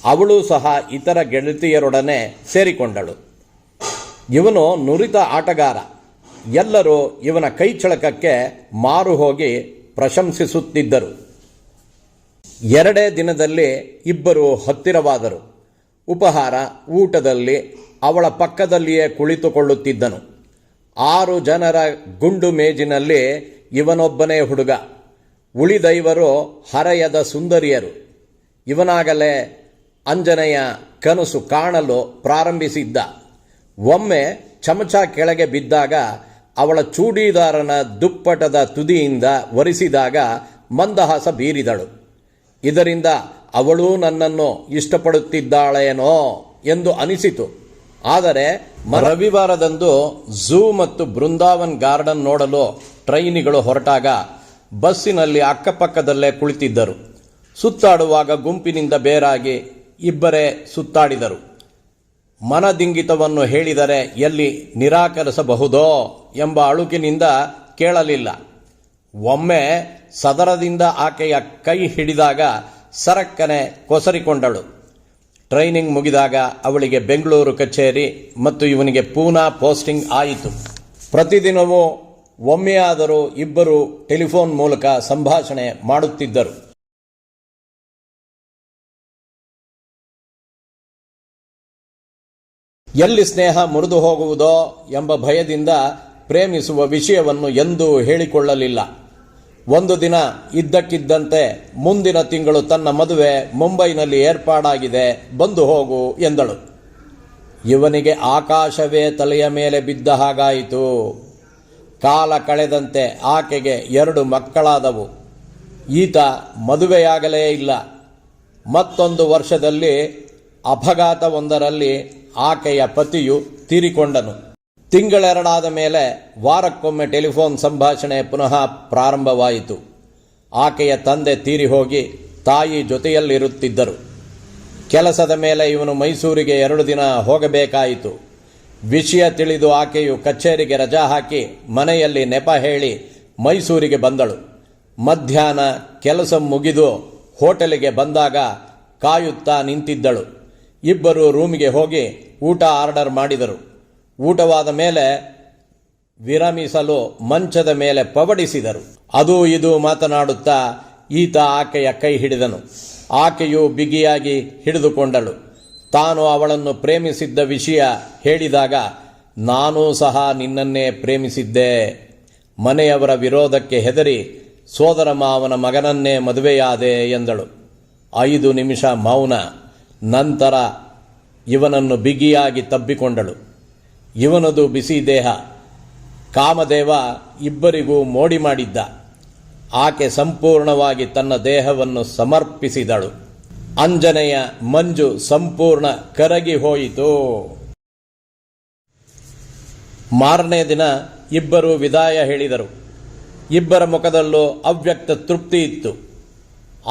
ಅವಳು ಸಹ ಇತರ ಗೆಳತಿಯರೊಡನೆ ಸೇರಿಕೊಂಡಳು. ಇವನು ನುರಿತ ಆಟಗಾರ. ಎಲ್ಲರೂ ಇವನ ಕೈಚಳಕಕ್ಕೆ ಮಾರು ಹೋಗಿ ಪ್ರಶಂಸಿಸುತ್ತಿದ್ದರು. 2 ದಿನದಲ್ಲಿ ಇಬ್ಬರು ಹತ್ತಿರವಾದರು. ಉಪಹಾರ ಊಟದಲ್ಲಿ ಅವಳ ಪಕ್ಕದಲ್ಲಿಯೇ ಕುಳಿತುಕೊಳ್ಳುತ್ತಿದ್ದನು. 6 ಜನರ ಗುಂಡು ಮೇಜಿನಲ್ಲಿ ಇವನೊಬ್ಬನೇ ಹುಡುಗ. ಉಳಿದೈವರು ಹರೆಯದ ಸುಂದರಿಯರು. ಇವನಾಗಲೇ ಅಂಜನೆಯ ಕನಸು ಕಾಣಲು ಪ್ರಾರಂಭಿಸಿದ್ದ. ಒಮ್ಮೆ ಚಮಚ ಕೆಳಗೆ ಬಿದ್ದಾಗ ಅವಳ ಚೂಡಿದಾರನ ದುಪ್ಪಟದ ತುದಿಯಿಂದ ಒರೆಸಿದಾಗ ಮಂದಹಾಸ ಬೀರಿದಳು. ಇದರಿಂದ ಅವಳೂ ನನ್ನನ್ನು ಇಷ್ಟಪಡುತ್ತಿದ್ದಾಳೇನೋ ಎಂದು ಅನಿಸಿತು. ಆದರೆ ರವಿವಾರದಂದು ಝೂ ಮತ್ತು ಬೃಂದಾವನ್ ಗಾರ್ಡನ್ ನೋಡಲು ಟ್ರೈನಿಗಳು ಹೊರಟಾಗ ಬಸ್ಸಿನಲ್ಲಿ ಅಕ್ಕಪಕ್ಕದಲ್ಲೇ ಕುಳಿತಿದ್ದರು. ಸುತ್ತಾಡುವಾಗ ಗುಂಪಿನಿಂದ ಬೇರಾಗಿ ಇಬ್ಬರೇ ಸುತ್ತಾಡಿದರು. ಮನದಿಂಗಿತವನ್ನು ಹೇಳಿದರೆ ಎಲ್ಲಿ ನಿರಾಕರಿಸಬಹುದೋ ಎಂಬ ಅಳುಕಿನಿಂದ ಕೇಳಲಿಲ್ಲ. ಒಮ್ಮೆ ಸದರದಿಂದ ಆಕೆಯ ಕೈ ಹಿಡಿದಾಗ ಸರಕ್ಕನೆ ಕೊಸರಿಕೊಂಡಳು. ಟ್ರೈನಿಂಗ್ ಮುಗಿದಾಗ ಅವಳಿಗೆ ಬೆಂಗಳೂರು ಕಚೇರಿ ಮತ್ತು ಇವನಿಗೆ ಪೂನಾ ಪೋಸ್ಟಿಂಗ್ ಆಯಿತು. ಪ್ರತಿದಿನವೂ ಒಮ್ಮೆಯಾದರೂ ಇಬ್ಬರು ಟೆಲಿಫೋನ್ ಮೂಲಕ ಸಂಭಾಷಣೆ ಮಾಡುತ್ತಿದ್ದರು. ಎಲ್ಲಿ ಸ್ನೇಹ ಮುರಿದು ಹೋಗುವುದೋ ಎಂಬ ಭಯದಿಂದ ಪ್ರೇಮಿಸುವ ವಿಷಯವನ್ನು ಎಂದೂ ಹೇಳಿಕೊಳ್ಳಲಿಲ್ಲ. ಒಂದು ದಿನ ಇದ್ದಕ್ಕಿದ್ದಂತೆ ಮುಂದಿನ ತಿಂಗಳು ತನ್ನ ಮದುವೆ ಮುಂಬೈನಲ್ಲಿ ಏರ್ಪಾಡಾಗಿದೆ, ಬಂದು ಹೋಗು ಎಂದಳು. ಇವನಿಗೆ ಆಕಾಶವೇ ತಲೆಯ ಮೇಲೆ ಬಿದ್ದ ಹಾಗಾಯಿತು. ಕಾಲ ಕಳೆದಂತೆ ಆಕೆಗೆ 2 ಮಕ್ಕಳಾದವು. ಈತ ಮದುವೆಯಾಗಲೇ ಇಲ್ಲ. ಮತ್ತೊಂದು ವರ್ಷದಲ್ಲಿ ಅಪಘಾತವೊಂದರಲ್ಲಿ ಆಕೆಯ ಪತಿಯು ತೀರಿಕೊಂಡನು. ತಿಂಗಳೆರಡಾದ ಮೇಲೆ ವಾರಕ್ಕೊಮ್ಮೆ ಟೆಲಿಫೋನ್ ಸಂಭಾಷಣೆ ಪುನಃ ಪ್ರಾರಂಭವಾಯಿತು. ಆಕೆಯ ತಂದೆ ತೀರಿ ಹೋಗಿ ತಾಯಿ ಜೊತೆಯಲ್ಲಿರುತ್ತಿದ್ದರು. ಕೆಲಸದ ಮೇಲೆ ಇವನು ಮೈಸೂರಿಗೆ 2 ದಿನ ಹೋಗಬೇಕಾಯಿತು. ವಿಷಯ ತಿಳಿದು ಆಕೆಯು ಕಚೇರಿಗೆ ರಜಾ ಹಾಕಿ ಮನೆಯಲ್ಲಿ ನೆಪ ಹೇಳಿ ಮೈಸೂರಿಗೆ ಬಂದಳು. ಮಧ್ಯಾಹ್ನ ಕೆಲಸ ಮುಗಿದು ಹೋಟೆಲಿಗೆ ಬಂದಾಗ ಕಾಯುತ್ತಾ ನಿಂತಿದ್ದಳು. ಇಬ್ಬರು ರೂಮಿಗೆ ಹೋಗಿ ಊಟ ಆರ್ಡರ್ ಮಾಡಿದರು. ಊಟವಾದ ಮೇಲೆ ವಿರಮಿಸಲು ಮಂಚದ ಮೇಲೆ ಪವಡಿಸಿದರು. ಅದು ಇದು ಮಾತನಾಡುತ್ತಾ ಈತ ಆಕೆಯ ಕೈ ಹಿಡಿದನು. ಆಕೆಯು ಬಿಗಿಯಾಗಿ ಹಿಡಿದುಕೊಂಡಳು. ತಾನು ಅವಳನ್ನು ಪ್ರೇಮಿಸಿದ್ದ ವಿಷಯ ಹೇಳಿದಾಗ, ನಾನೂ ಸಹ ನಿನ್ನನ್ನೇ ಪ್ರೇಮಿಸಿದ್ದೆ. ಮನೆಯವರ ವಿರೋಧಕ್ಕೆ ಹೆದರಿ ಸೋದರ ಮಾವನ ಮಗನನ್ನೇ ಮದುವೆಯಾದೆ ಎಂದಳು. 5 ನಿಮಿಷ ಮೌನ. ನಂತರ ಇವನನ್ನು ಬಿಗಿಯಾಗಿ ತಬ್ಬಿಕೊಂಡಳು. ಇವನದು ಬಿಸಿ ದೇಹ. ಕಾಮದೇವ ಇಬ್ಬರಿಗೂ ಮೋಡಿ ಮಾಡಿದ್ದ. ಆಕೆ ಸಂಪೂರ್ಣವಾಗಿ ತನ್ನ ದೇಹವನ್ನು ಸಮರ್ಪಿಸಿದಳು. ಅಂಜನೆಯ ಮಂಜು ಸಂಪೂರ್ಣ ಕರಗಿ ಹೋಯಿತು. ಮಾರನೇ ದಿನ ಇಬ್ಬರು ವಿದಾಯ ಹೇಳಿದರು. ಇಬ್ಬರ ಮುಖದಲ್ಲೂ ಅವ್ಯಕ್ತ ತೃಪ್ತಿ ಇತ್ತು.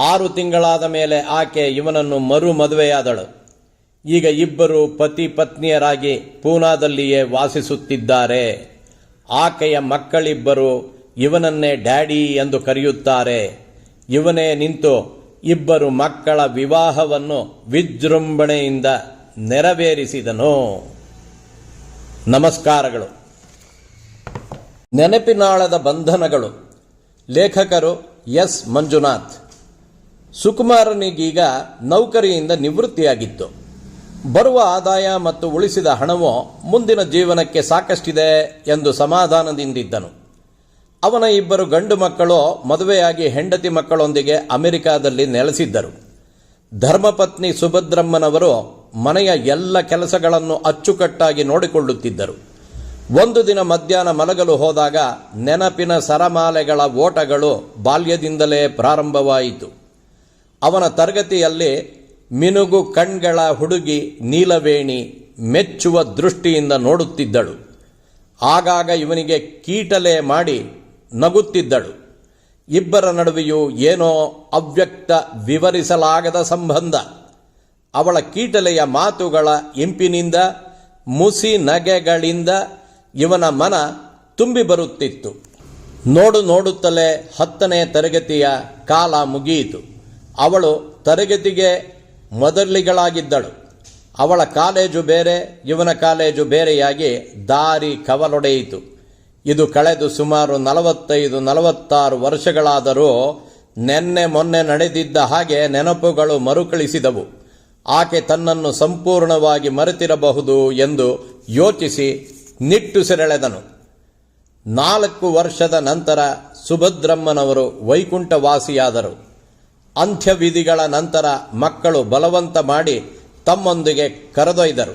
6 ತಿಂಗಳಾದ ಮೇಲೆ ಆಕೆ ಇವನನ್ನು ಮರು ಮದುವೆಯಾದಳು. ಈಗ ಇಬ್ಬರು ಪತಿ ಪತ್ನಿಯರಾಗಿ ಪೂನಾದಲ್ಲಿಯೇ ವಾಸಿಸುತ್ತಿದ್ದಾರೆ. ಆಕೆಯ ಮಕ್ಕಳಿಬ್ಬರು ಇವನನ್ನೇ ಡ್ಯಾಡಿ ಎಂದು ಕರೆಯುತ್ತಾರೆ. ಇವನೇ ನಿಂತು ಇಬ್ಬರು ಮಕ್ಕಳ ವಿವಾಹವನ್ನು ವಿಜೃಂಭಣೆಯಿಂದ ನೆರವೇರಿಸಿದನು. ನಮಸ್ಕಾರಗಳು. ನೆನಪಿನಾಳದ ಬಂಧನಗಳು. ಲೇಖಕರು ಎಸ್ ಮಂಜುನಾಥ್. ಸುಕುಮಾರನಿಗೀಗ ನೌಕರಿಯಿಂದ ನಿವೃತ್ತಿಯಾಗಿತ್ತು. ಬರುವ ಆದಾಯ ಮತ್ತು ಉಳಿಸಿದ ಹಣವು ಮುಂದಿನ ಜೀವನಕ್ಕೆ ಸಾಕಷ್ಟಿದೆ ಎಂದು ಸಮಾಧಾನದಿಂದಿದ್ದನು. ಅವನ ಇಬ್ಬರು ಗಂಡು ಮಕ್ಕಳು ಮದುವೆಯಾಗಿ ಹೆಂಡತಿ ಮಕ್ಕಳೊಂದಿಗೆ ಅಮೆರಿಕಾದಲ್ಲಿ ನೆಲೆಸಿದ್ದರು. ಧರ್ಮಪತ್ನಿ ಸುಭದ್ರಮ್ಮನವರು ಮನೆಯ ಎಲ್ಲ ಕೆಲಸಗಳನ್ನು ಅಚ್ಚುಕಟ್ಟಾಗಿ ನೋಡಿಕೊಳ್ಳುತ್ತಿದ್ದರು. ಒಂದು ದಿನ ಮಧ್ಯಾಹ್ನ ಮಲಗಲು ಹೋದಾಗ ನೆನಪಿನ ಸರಮಾಲೆಗಳ ಓಟಗಳು ಬಾಲ್ಯದಿಂದಲೇ ಪ್ರಾರಂಭವಾಯಿತು. ಅವನ ತರಗತಿಯಲ್ಲಿ ಮಿನುಗು ಕಣ್ಗಳ ಹುಡುಗಿ ನೀಲವೇಣಿ ಮೆಚ್ಚುವ ದೃಷ್ಟಿಯಿಂದ ನೋಡುತ್ತಿದ್ದಳು. ಆಗಾಗ ಇವನಿಗೆ ಕೀಟಲೆ ಮಾಡಿ ನಗುತ್ತಿದ್ದಳು. ಇಬ್ಬರ ನಡುವೆಯೂ ಏನೋ ಅವ್ಯಕ್ತ ವಿವರಿಸಲಾಗದ ಸಂಬಂಧ. ಅವಳ ಕೀಟಲೆಯ ಮಾತುಗಳ ಇಂಪಿನಿಂದ, ಮುಸಿ ನಗೆಗಳಿಂದ ಇವನ ಮನ ತುಂಬಿ ಬರುತ್ತಿತ್ತು. ನೋಡುತ್ತಲೇ 10ನೇ ತರಗತಿಯ ಕಾಲ ಮುಗಿಯಿತು. ಅವಳು ತರಗತಿಗೆ ಮೊದಲಿಗಳಾಗಿದ್ದಳು. ಅವಳ ಕಾಲೇಜು ಬೇರೆ, ಇವನ ಕಾಲೇಜು ಬೇರೆಯಾಗಿ ದಾರಿ ಕವಲೊಡೆಯಿತು. ಇದು ಕಳೆದು ಸುಮಾರು 45-46 ವರ್ಷಗಳಾದರೂ ನೆನ್ನೆ ಮೊನ್ನೆ ನಡೆದಿದ್ದ ಹಾಗೆ ನೆನಪುಗಳು ಮರುಕಳಿಸಿದವು. ಆಕೆ ತನ್ನನ್ನು ಸಂಪೂರ್ಣವಾಗಿ ಮರೆತಿರಬಹುದು ಎಂದು ಯೋಚಿಸಿ ನಿಟ್ಟುಸಿರೆಳೆದನು. 4 ವರ್ಷದ ನಂತರ ಸುಭದ್ರಮ್ಮನವರು ವೈಕುಂಠವಾಸಿಯಾದರು. ಅಂತ್ಯವಿಧಿಗಳ ನಂತರ ಮಕ್ಕಳು ಬಲವಂತ ಮಾಡಿ ತಮ್ಮೊಂದಿಗೆ ಕರೆದೊಯ್ದರು.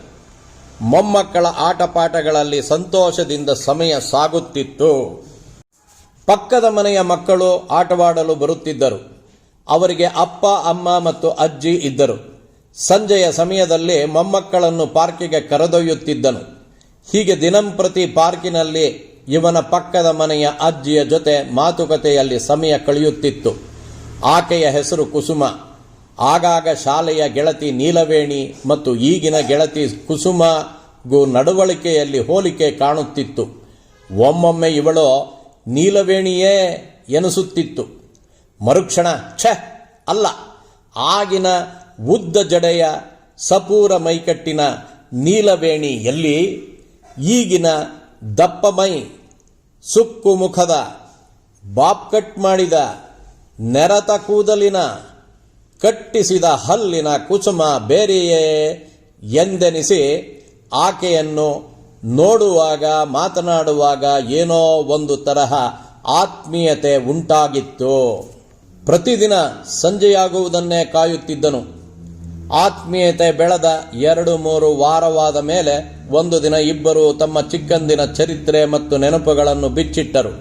ಮೊಮ್ಮಕ್ಕಳ ಆಟಪಾಠಗಳಲ್ಲಿ ಸಂತೋಷದಿಂದ ಸಮಯ ಸಾಗುತ್ತಿತ್ತು. ಪಕ್ಕದ ಮನೆಯ ಮಕ್ಕಳು ಆಟವಾಡಲು ಬರುತ್ತಿದ್ದರು. ಅವರಿಗೆ ಅಪ್ಪ, ಅಮ್ಮ ಮತ್ತು ಅಜ್ಜಿ ಇದ್ದರು. ಸಂಜೆಯ ಸಮಯದಲ್ಲಿ ಮೊಮ್ಮಕ್ಕಳನ್ನು ಪಾರ್ಕಿಗೆ ಕರೆದೊಯ್ಯುತ್ತಿದ್ದನು. ಹೀಗೆ ದಿನಂಪ್ರತಿ ಪಾರ್ಕಿನಲ್ಲಿ ಇವನ ಪಕ್ಕದ ಮನೆಯ ಅಜ್ಜಿಯ ಜೊತೆ ಮಾತುಕತೆಯಲ್ಲಿ ಸಮಯ ಕಳೆಯುತ್ತಿತ್ತು. ಆಕೆಯ ಹೆಸರು ಕುಸುಮ. ಆಗಾಗ ಶಾಲೆಯ ಗೆಳತಿ ನೀಲವೇಣಿ ಮತ್ತು ಈಗಿನ ಗೆಳತಿ ಕುಸುಮಗೂ ನಡವಳಿಕೆಯಲ್ಲಿ ಹೋಲಿಕೆ ಕಾಣುತ್ತಿತ್ತು. ಒಮ್ಮೊಮ್ಮೆ ಇವಳು ನೀಲವೇಣಿಯೇ ಎನಿಸುತ್ತಿತ್ತು. ಮರುಕ್ಷಣ ಛೆ ಅಲ್ಲ, ಆಗಿನ ಉದ್ದ ಜಡೆಯ ಸಪೂರ ಮೈಕಟ್ಟಿನ ನೀಲವೇಣಿ ಎಲ್ಲಿ? ಈಗಿನ ದಪ್ಪ ಮೈ, ಸುಕ್ಕು ಮುಖದ, ಬಾಬ್ ಕಟ್ ಮಾಡಿದ, ನೆರತ ಕೂದಲಿನ, ಕಟ್ಟಿಸಿದ ಹಲ್ಲಿನ ಕುಸುಮ ಬೇರೆಯೇ ಎಂದೆನಿಸಿ ಆಕೆಯನ್ನು ನೋಡುವಾಗ ಮಾತನಾಡುವಾಗ ಏನೋ ಒಂದು ತರಹ ಆತ್ಮೀಯತೆ ಉಂಟಾಗಿತ್ತು. ಪ್ರತಿದಿನ ಸಂಜೆಯಾಗುವುದನ್ನೇ ಕಾಯುತ್ತಿದ್ದನು. ಆತ್ಮೀಯತೆ ಬೆಳೆದ 2-3 ವಾರವಾದ ಮೇಲೆ ಒಂದು ದಿನ ಇಬ್ಬರು ತಮ್ಮ ಚಿಕ್ಕಂದಿನ ಚರಿತ್ರೆ ಮತ್ತು ನೆನಪುಗಳನ್ನು ಬಿಚ್ಚಿಟ್ಟರು.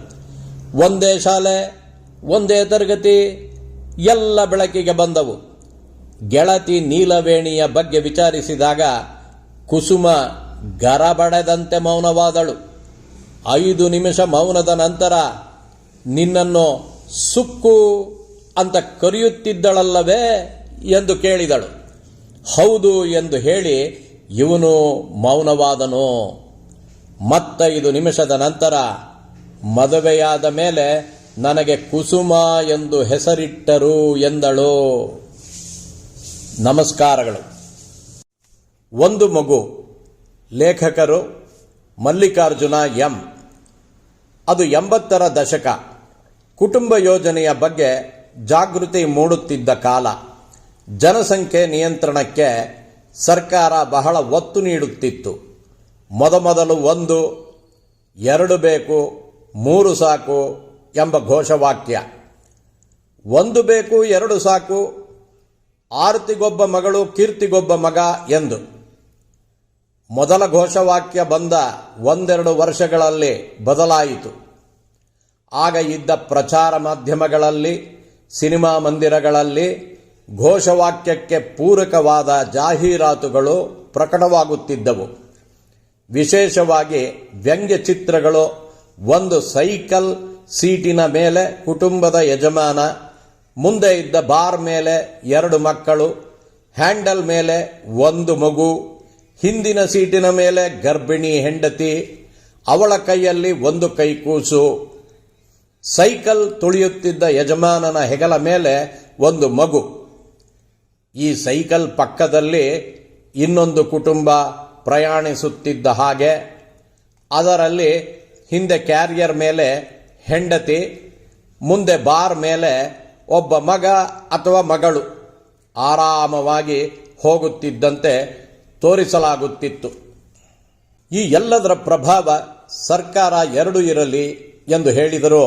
ಒಂದೇ ಶಾಲೆ, ಒಂದೇ ತರಗತಿ, ಎಲ್ಲ ಬೆಳಕಿಗೆ ಬಂದವು. ಗೆಳತಿ ನೀಲವೇಣಿಯ ಬಗ್ಗೆ ವಿಚಾರಿಸಿದಾಗ ಕುಸುಮ ಗರಬಡೆದಂತೆ ಮೌನವಾದಳು. 5 ನಿಮಿಷ ಮೌನದ ನಂತರ, ನಿನ್ನನ್ನು ಸುಕ್ಕು ಅಂತ ಕರೆಯುತ್ತಿದ್ದಳಲ್ಲವೇ ಎಂದು ಕೇಳಿದಳು. ಹೌದು ಎಂದು ಹೇಳಿ ಇವನು ಮೌನವಾದನು. 5 ನಿಮಿಷದ ನಂತರ, ಮದುವೆಯಾದ ಮೇಲೆ ನನಗೆ ಕುಸುಮ ಎಂದು ಹೆಸರಿಟ್ಟರು ಎಂದಳು. ನಮಸ್ಕಾರಗಳು. ಒಂದು ಮಗು. ಲೇಖಕರು ಮಲ್ಲಿಕಾರ್ಜುನ ಎಂ. ಅದು 80ರ ದಶಕ. ಕುಟುಂಬ ಯೋಜನೆಯ ಬಗ್ಗೆ ಜಾಗೃತಿ ಮೂಡುತ್ತಿದ್ದ ಕಾಲ. ಜನಸಂಖ್ಯೆ ನಿಯಂತ್ರಣಕ್ಕೆ ಸರ್ಕಾರ ಬಹಳ ಒತ್ತು ನೀಡುತ್ತಿತ್ತು. ಮೊದಮೊದಲು 1, 2 ಬೇಕು, 3 ಸಾಕು ಎಂಬ ಘೋಷವಾಕ್ಯ. 1 ಬೇಕು, 2 ಸಾಕು, ಆರತಿಗೊಬ್ಬ ಮಗಳು, ಕೀರ್ತಿಗೊಬ್ಬ ಮಗ ಎಂದು. ಮೊದಲ ಘೋಷವಾಕ್ಯ ಬಂದ 1-2 ವರ್ಷಗಳಲ್ಲಿ ಬದಲಾಯಿತು. ಆಗ ಇದ್ದ ಪ್ರಚಾರ ಮಾಧ್ಯಮಗಳಲ್ಲಿ, ಸಿನಿಮಾ ಮಂದಿರಗಳಲ್ಲಿ ಘೋಷವಾಕ್ಯಕ್ಕೆ ಪೂರಕವಾದ ಜಾಹೀರಾತುಗಳು ಪ್ರಕಟವಾಗುತ್ತಿದ್ದವು. ವಿಶೇಷವಾಗಿ ವ್ಯಂಗ್ಯ ಚಿತ್ರಗಳು. ಒಂದು ಸೈಕಲ್ ಸೀಟಿನ ಮೇಲೆ ಕುಟುಂಬದ ಯಜಮಾನ, ಮುಂದೆ ಇದ್ದ ಬಾರ್ ಮೇಲೆ 2 ಮಕ್ಕಳು, ಹ್ಯಾಂಡಲ್ ಮೇಲೆ 1 ಮಗು, ಹಿಂದಿನ ಸೀಟಿನ ಮೇಲೆ ಗರ್ಭಿಣಿ ಹೆಂಡತಿ, ಅವಳ ಕೈಯಲ್ಲಿ 1 ಕೈಕೂಸು. ಸೈಕಲ್ ತುಳಿಯುತ್ತಿದ್ದ ಯಜಮಾನನ ಹೆಗಲ ಮೇಲೆ 1 ಮಗು. ಈ ಸೈಕಲ್ ಪಕ್ಕದಲ್ಲಿ ಇನ್ನೊಂದು ಕುಟುಂಬ ಪ್ರಯಾಣಿಸುತ್ತಿದ್ದ ಹಾಗೆ. ಅದರಲ್ಲಿ ಹಿಂದೆ ಕ್ಯಾರಿಯರ್ ಮೇಲೆ ಹೆಂಡತಿ, ಮುಂದೆ ಬಾರ್ ಮೇಲೆ ಒಬ್ಬ ಮಗ ಅಥವಾ ಮಗಳು ಆರಾಮವಾಗಿ ಹೋಗುತ್ತಿದ್ದಂತೆ ತೋರಿಸಲಾಗುತ್ತಿತ್ತು. ಈ ಎಲ್ಲದರ ಪ್ರಭಾವ ಸರ್ಕಾರ 2 ಇರಲಿ ಎಂದು ಹೇಳಿದರೂ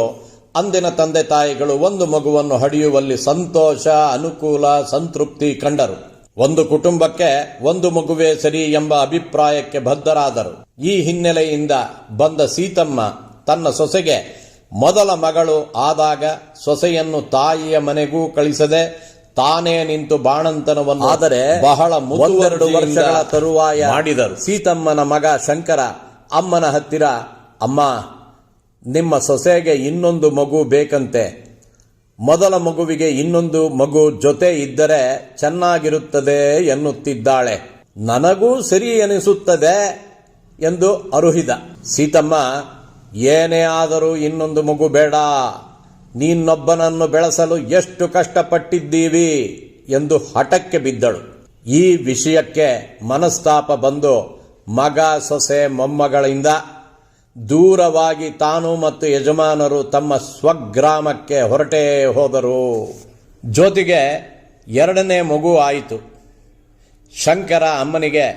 ಅಂದಿನ ತಂದೆ ತಾಯಿಗಳು 1 ಮಗುವನ್ನು ಹಡೆಯುವಲ್ಲಿ ಸಂತೋಷ, ಅನುಕೂಲ, ಸಂತೃಪ್ತಿ ಕಂಡರು. 1 ಕುಟುಂಬಕ್ಕೆ 1 ಮಗುವೇ ಸರಿ ಎಂಬ ಅಭಿಪ್ರಾಯಕ್ಕೆ ಬದ್ಧರಾದರು. ಈ ಹಿನ್ನೆಲೆಯಿಂದ ಬಂದ ಸೀತಮ್ಮ ತನ್ನ ಸೊಸೆಗೆ ಮೊದಲ ಮಗಳು ಆದಾಗ ಸೊಸೆಯನ್ನು ತಾಯಿಯ ಮನೆಗೂ ಕಳಿಸದೆ ತಾನೇ ನಿಂತು ಬಾಣಂತನವನ್ನು ಆದರೆ ಬಹಳ 1-2 ವರ್ಷಗಳ ತರುವಾಯ ಮಾಡಿದರು. ಸೀತಮ್ಮನ ಮಗ ಶಂಕರ ಅಮ್ಮನ ಹತ್ತಿರ, ಅಮ್ಮ, ನಿಮ್ಮ ಸೊಸೆಗೆ ಇನ್ನೊಂದು ಮಗು ಬೇಕಂತೆ. ಮೊದಲ ಮಗುವಿಗೆ ಇನ್ನೊಂದು ಮಗು ಜೊತೆ ಇದ್ದರೆ ಚೆನ್ನಾಗಿರುತ್ತದೆ ಎನ್ನುತ್ತಿದ್ದಾಳೆ. ನನಗೂ ಸರಿ ಎನಿಸುತ್ತದೆ ಎಂದು ಅರುಹಿದ. ಸೀತಮ್ಮ, ಏನೇ ಆದರೂ ಇನ್ನೊಂದು ಮಗು ಬೇಡ, ನೀನೊಬ್ಬನನ್ನು ಬೆಳೆಸಲು ಎಷ್ಟು ಕಷ್ಟಪಟ್ಟಿದ್ದೀವಿ ಎಂದು ಹಠಕ್ಕೆ ಬಿದ್ದಳು. ಈ ವಿಷಯಕ್ಕೆ ಮನಸ್ತಾಪ ಬಂದು ಮಗ, ಸೊಸೆ, ಮೊಮ್ಮಗಳಿಂದ ದೂರವಾಗಿ ತಾನು ಮತ್ತು ಯಜಮಾನರು ತಮ್ಮ ಸ್ವಗ್ರಾಮಕ್ಕೆ ಹೊರಟೇ ಹೋದರು. ಜ್ಯೋತಿಗೆ 2ನೇ ಮಗು ಆಯಿತು. ಶಂಕರ ಅಮ್ಮನಿಗೆ,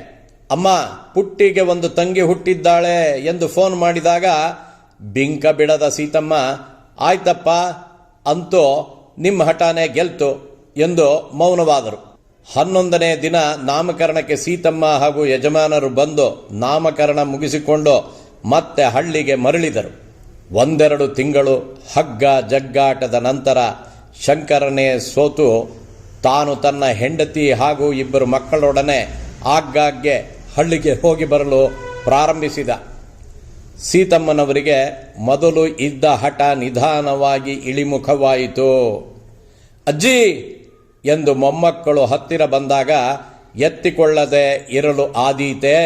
ಅಮ್ಮ, ಪುಟ್ಟಿಗೆ ಒಂದು ತಂಗಿ ಹುಟ್ಟಿದ್ದಾಳೆ ಎಂದು ಫೋನ್ ಮಾಡಿದಾಗ ಬಿಂಕ ಬಿಡದ ಸೀತಮ್ಮ, ಆಯ್ತಪ್ಪ, ಅಂತೂ ನಿಮ್ಮ ಹಠಾನೇ ಗೆಲ್ತು ಎಂದು ಮೌನವಾದರು. 11ನೇ ದಿನ ನಾಮಕರಣಕ್ಕೆ ಸೀತಮ್ಮ ಹಾಗೂ ಯಜಮಾನರು ಬಂದು ನಾಮಕರಣ ಮುಗಿಸಿಕೊಂಡು ಮತ್ತೆ ಹಳ್ಳಿಗೆ ಮರಳಿದರು. 1-2 ತಿಂಗಳು ಹಗ್ಗ ಜಗ್ಗಾಟದ ನಂತರ ಶಂಕರನೇ ಸೋತು ತಾನು ತನ್ನ ಹೆಂಡತಿ ಹಾಗೂ 2 ಮಕ್ಕಳೊಡನೆ ಆಗಾಗ್ಗೆ ಹಳ್ಳಿಗೆ ಹೋಗಿ ಬರಲು ಪ್ರಾರಂಭಿಸಿದ. ಸೀತಮ್ಮನವರಿಗೆ ಮೊದಲು ಇದ್ದ ಹಠ ನಿಧಾನವಾಗಿ ಇಳಿಮುಖವಾಯಿತು. ಅಜ್ಜಿ ಎಂದು ಮೊಮ್ಮಕ್ಕಳು ಹತ್ತಿರ ಬಂದಾಗ ಎತ್ತಿಕೊಳ್ಳದೆ ಇರಲು ಆದೀತೆ.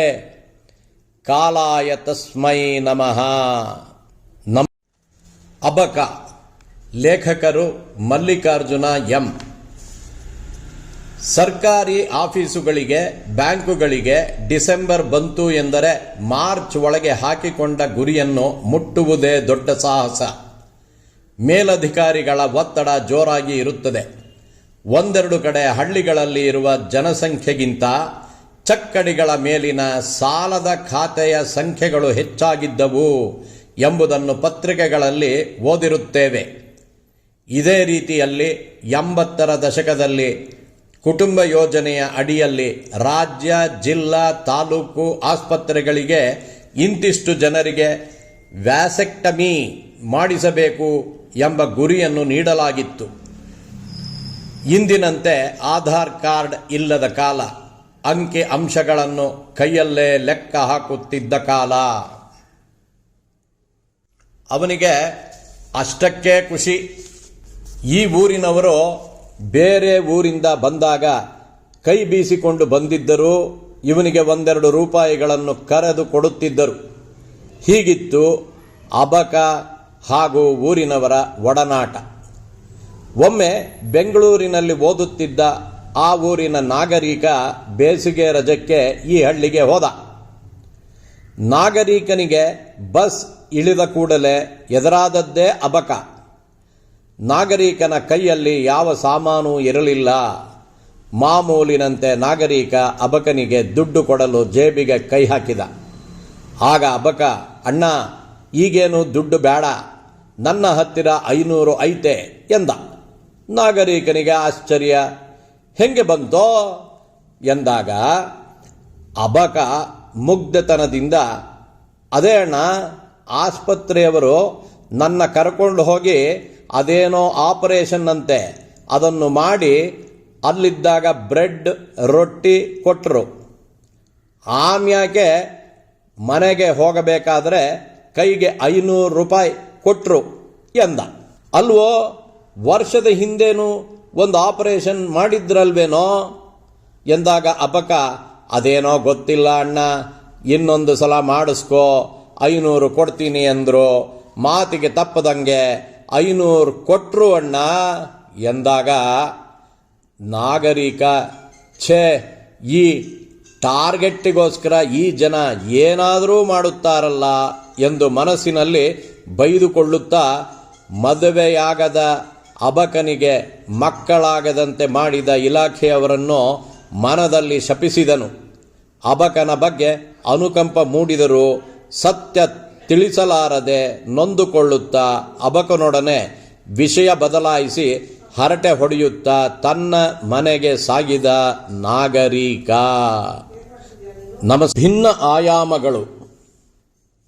ಕಾಲಾಯ ತಸ್ಮೈ ನಮಃ. ಅಬಕ. ಲೇಖಕರು ಮಲ್ಲಿಕಾರ್ಜುನ ಎಂ. ಸರ್ಕಾರಿ ಆಫೀಸುಗಳಿಗೆ, ಬ್ಯಾಂಕುಗಳಿಗೆ ಡಿಸೆಂಬರ್ ಬಂತು ಎಂದರೆ ಮಾರ್ಚ್ ಒಳಗೆ ಹಾಕಿಕೊಂಡ ಗುರಿಯನ್ನು ಮುಟ್ಟುವುದೇ ದೊಡ್ಡ ಸಾಹಸ. ಮೇಲಧಿಕಾರಿಗಳ ಒತ್ತಡ ಜೋರಾಗಿ ಇರುತ್ತದೆ. 1-2 ಕಡೆ ಹಳ್ಳಿಗಳಲ್ಲಿ ಇರುವ ಜನಸಂಖ್ಯೆಗಿಂತ ಚಕ್ಕಡಿಗಳ ಮೇಲಿನ ಸಾಲದ ಖಾತೆಯ ಸಂಖ್ಯೆಗಳು ಹೆಚ್ಚಾಗಿದ್ದವು ಎಂಬುದನ್ನು ಪತ್ರಿಕೆಗಳಲ್ಲಿ ಓದಿರುತ್ತೇವೆ. ಇದೇ ರೀತಿಯಲ್ಲಿ 80ರ ದಶಕದಲ್ಲಿ ಕುಟುಂಬ ಯೋಜನೆಯ ಅಡಿಯಲ್ಲಿ ರಾಜ್ಯ, ಜಿಲ್ಲಾ, ತಾಲೂಕು ಆಸ್ಪತ್ರೆಗಳಿಗೆ ಇಂತಿಷ್ಟು ಜನರಿಗೆ ವ್ಯಾಸೆಕ್ಟಮಿ ಮಾಡಿಸಬೇಕು ಎಂಬ ಗುರಿಯನ್ನು ನೀಡಲಾಗಿತ್ತು. ಇಂದಿನಂತೆ ಆಧಾರ್ ಕಾರ್ಡ್ ಇಲ್ಲದ ಕಾಲ, ಅಂಕಿ ಅಂಶಗಳನ್ನು ಕೈಯಲ್ಲೇ ಲೆಕ್ಕ ಹಾಕುತ್ತಿದ್ದ ಕಾಲ. ಅವನಿಗೆ ಅಷ್ಟಕ್ಕೆ ಖುಷಿ. ಈ ಊರಿನವರು ಬೇರೆ ಊರಿಂದ ಬಂದಾಗ ಕೈ ಬೀಸಿಕೊಂಡು ಬಂದಿದ್ದರೂ ಇವನಿಗೆ 1-2 ರೂಪಾಯಿಗಳನ್ನು ಕರೆದು ಕೊಡುತ್ತಿದ್ದರು. ಹೀಗಿತ್ತು ಅಬಕ ಹಾಗೂ ಊರಿನವರ ಒಡನಾಟ. ಒಮ್ಮೆ ಬೆಂಗಳೂರಿನಲ್ಲಿ ಓದುತ್ತಿದ್ದ ಆ ಊರಿನ ನಾಗರಿಕ ಬೇಸಿಗೆ ರಜಕ್ಕೆ ಈ ಹಳ್ಳಿಗೆ ಹೋದ. ನಾಗರಿಕನಿಗೆ ಬಸ್ ಇಳಿದ ಕೂಡಲೇ ಎದುರಾದದ್ದೇ ಅಬಕ. ನಾಗರಿಕನ ಕೈಯಲ್ಲಿ ಯಾವ ಸಾಮಾನು ಇರಲಿಲ್ಲ. ಮಾಮೂಲಿನಂತೆ ನಾಗರಿಕ ಅಬಕನಿಗೆ ದುಡ್ಡು ಕೊಡಲು ಜೇಬಿಗೆ ಕೈ ಹಾಕಿದ. ಆಗ ಅಬಕ, ಅಣ್ಣ, ಈಗೇನು ದುಡ್ಡು ಬೇಡ, ನನ್ನ ಹತ್ತಿರ 500 ಐತೆ ಎಂದ. ನಾಗರಿಕನಿಗೆ ಆಶ್ಚರ್ಯ, ಹೆಂಗೆ ಬಂತೋ ಎಂದಾಗ ಅಬಕ ಮುಗ್ಧತನದಿಂದ, ಅದೇ ಅಣ್ಣ, ಆಸ್ಪತ್ರೆಯವರು ನನ್ನ ಕರ್ಕೊಂಡು ಹೋಗಿ ಅದೇನೋ ಆಪರೇಷನ್ ಅಂತೆ, ಅದನ್ನು ಮಾಡಿ ಅಲ್ಲಿದ್ದಾಗ ಬ್ರೆಡ್ ರೊಟ್ಟಿ ಕೊಟ್ಟರು. ಆಮ್ಯಾಕೆ ಮನೆಗೆ ಹೋಗಬೇಕಾದ್ರೆ ಕೈಗೆ 500 ರೂಪಾಯಿ ಕೊಟ್ಟರು ಎಂದ. ಅಲ್ವೋ, ವರ್ಷದ ಹಿಂದೇನು ಒಂದು ಆಪರೇಷನ್ ಮಾಡಿದ್ರಲ್ವೇನೋ ಎಂದಾಗ ಅಬಕ, ಅದೇನೋ ಗೊತ್ತಿಲ್ಲ ಅಣ್ಣ, ಇನ್ನೊಂದು ಸಲ ಮಾಡಿಸ್ಕೋ, 500 ಕೊಡ್ತೀನಿ ಅಂದರು. ಮಾತಿಗೆ ತಪ್ಪದಂಗೆ 500 ಕೊಟ್ರು ಅಣ್ಣ ಎಂದಾಗ ನಾಗರಿಕ, ಛೇ, ಈ ಟಾರ್ಗೆಟ್ಟಿಗೋಸ್ಕರ ಈ ಜನ ಏನಾದರೂ ಮಾಡುತ್ತಾರಲ್ಲ ಎಂದು ಮನಸ್ಸಿನಲ್ಲಿ ಬೈದುಕೊಳ್ಳುತ್ತಾ ಮದುವೆಯಾಗದ ಅಬಕನಿಗೆ ಮಕ್ಕಳಾಗದಂತೆ ಮಾಡಿದ ಇಲಾಖೆಯವರನ್ನು ಮನದಲ್ಲಿ ಶಪಿಸಿದನು. ಅಬಕನ ಬಗ್ಗೆ ಅನುಕಂಪ ಮೂಡಿದರೂ ಸತ್ಯ ತಿಳಿಸಲಾರದೆ ನೊಂದುಕೊಳ್ಳುತ್ತಾ ಅಬಕನೊಡನೆ ವಿಷಯ ಬದಲಾಯಿಸಿ ಹರಟೆ ಹೊಡೆಯುತ್ತಾ ತನ್ನ ಮನೆಗೆ ಸಾಗಿದ ನಾಗರಿಕ. ಭಿನ್ನ ಆಯಾಮಗಳು.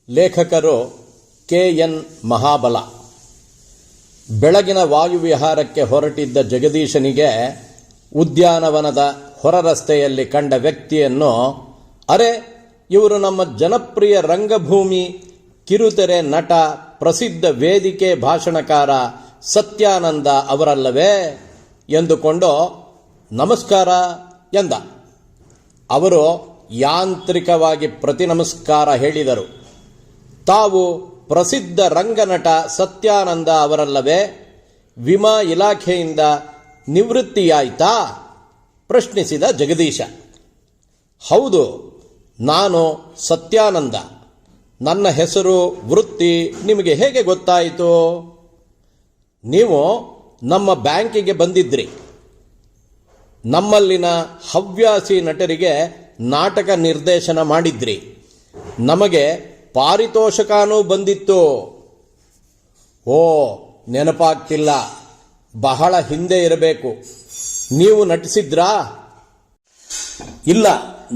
ಲೇಖಕರು KN ಮಹಾಬಲ. ಬೆಳಗಿನ ವಾಯುವಿಹಾರಕ್ಕೆ ಹೊರಟಿದ್ದ ಜಗದೀಶನಿಗೆ ಉದ್ಯಾನವನದ ಹೊರ ರಸ್ತೆಯಲ್ಲಿ ಕಂಡ ವ್ಯಕ್ತಿಯನ್ನು, ಅರೆ, ಇವರು ನಮ್ಮ ಜನಪ್ರಿಯ ರಂಗಭೂಮಿ ಕಿರುತೆರೆ ನಟ, ಪ್ರಸಿದ್ಧ ವೇದಿಕೆ ಭಾಷಣಕಾರ ಸತ್ಯಾನಂದ ಅವರಲ್ಲವೇ ಎಂದುಕೊಂಡು ನಮಸ್ಕಾರ ಎಂದ. ಅವರು ಯಾಂತ್ರಿಕವಾಗಿ ಪ್ರತಿ ನಮಸ್ಕಾರ ಹೇಳಿದರು. ತಾವು ಪ್ರಸಿದ್ಧ ರಂಗನಟ ಸತ್ಯಾನಂದ ಅವರಲ್ಲವೇ? ವಿಮಾ ಇಲಾಖೆಯಿಂದ ನಿವೃತ್ತಿಯಾಯ್ತಾ ಪ್ರಶ್ನಿಸಿದ ಜಗದೀಶ. ಹೌದು, ನಾನು ಸತ್ಯಾನಂದ. ನನ್ನ ಹೆಸರು, ವೃತ್ತಿ ನಿಮಗೆ ಹೇಗೆ ಗೊತ್ತಾಯಿತು? ನೀವು ನಮ್ಮ ಬ್ಯಾಂಕಿಗೆ ಬಂದಿದ್ರಿ. ನಮ್ಮಲ್ಲಿನ ಹವ್ಯಾಸಿ ನಟರಿಗೆ ನಾಟಕ ನಿರ್ದೇಶನ ಮಾಡಿದ್ರಿ. ನಮಗೆ ಪಾರಿತೋಷಕನೂ ಬಂದಿತ್ತು. ಓ, ನೆನಪಾಗ್ತಿಲ್ಲ, ಬಹಳ ಹಿಂದೆ ಇರಬೇಕು. ನೀವು ನಟಿಸಿದ್ರಾ? ಇಲ್ಲ,